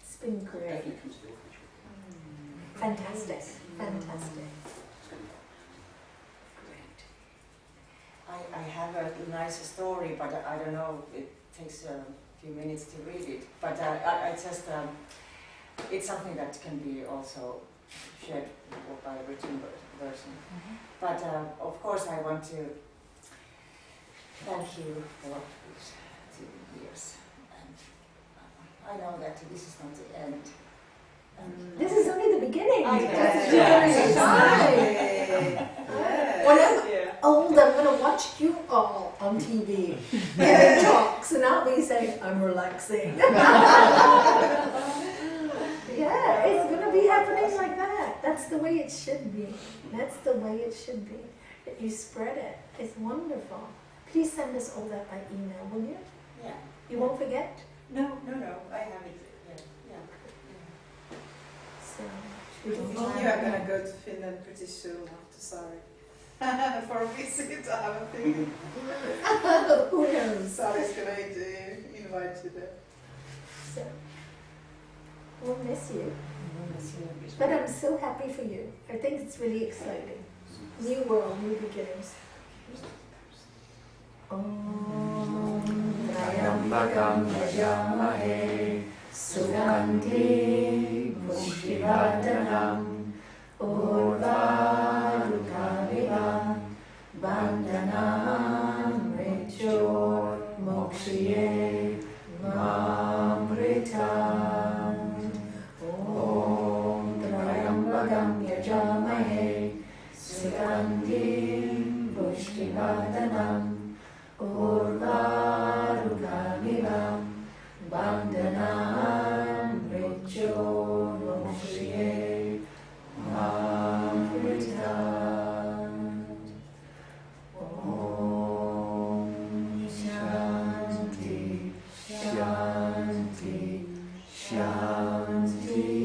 It's been great. Definitely comes to the office. Fantastic. Fantastic. I have a nice story, but I don't know, it takes a few minutes to read it. But I just, it's something that can be also shared by a written version. But of course I want to thank you for these 2 years. And I know that this is not the end. This is only the beginning. I know. When I'm old, I'm going to watch you all on TV giving talks, and I'll be saying, I'm relaxing. Yeah, it's going to be happening like that. That's the way it should be. That's the way it should be. That you spread it. It's wonderful. Please send us all that by email, will you? Yeah. You won't forget? No, I have it. Yeah. So, should we You are going to go to Finland pretty soon after Sari. For a visit, I have a feeling. Who knows? Sari's going to invite you there. So, we'll miss you. But I'm so happy for you. I think it's really exciting. New world, new beginnings. Om Trayambakam Yajamahe Sugandhi Pushtivardhanam Urvarukavibam Bandhanam Mrityur Mokshiye Mamritam Om Trayambakam Yajamahe Sugandhi Pushtivardhanam Urvarukavibam Bandhanam Mrityur Mokshiye Mamritam Om Shanti Shanti Shanti.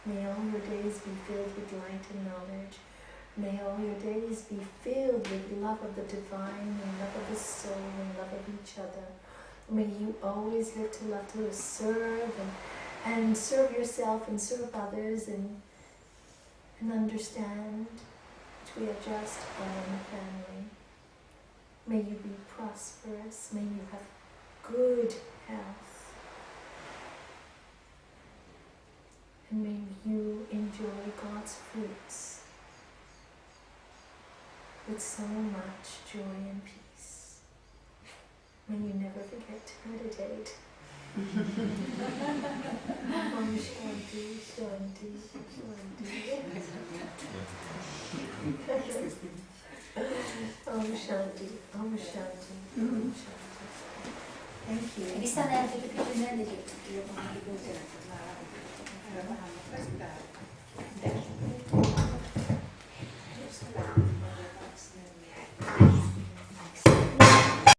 May all your days be filled with light and knowledge. May all your days be filled with love of the divine and love of the soul and love of each other. May you always live to love to serve and serve yourself and serve others and understand that we are just one family. May you be prosperous. May you have good health. And may you enjoy God's fruits with so much joy and peace. May you never forget to meditate. Om Shanti, Shanti, Shanti. Om Shanti, Om Shanti, Om Shanti. Thank you. This time I have to take a picture and then Vähän nopeasti.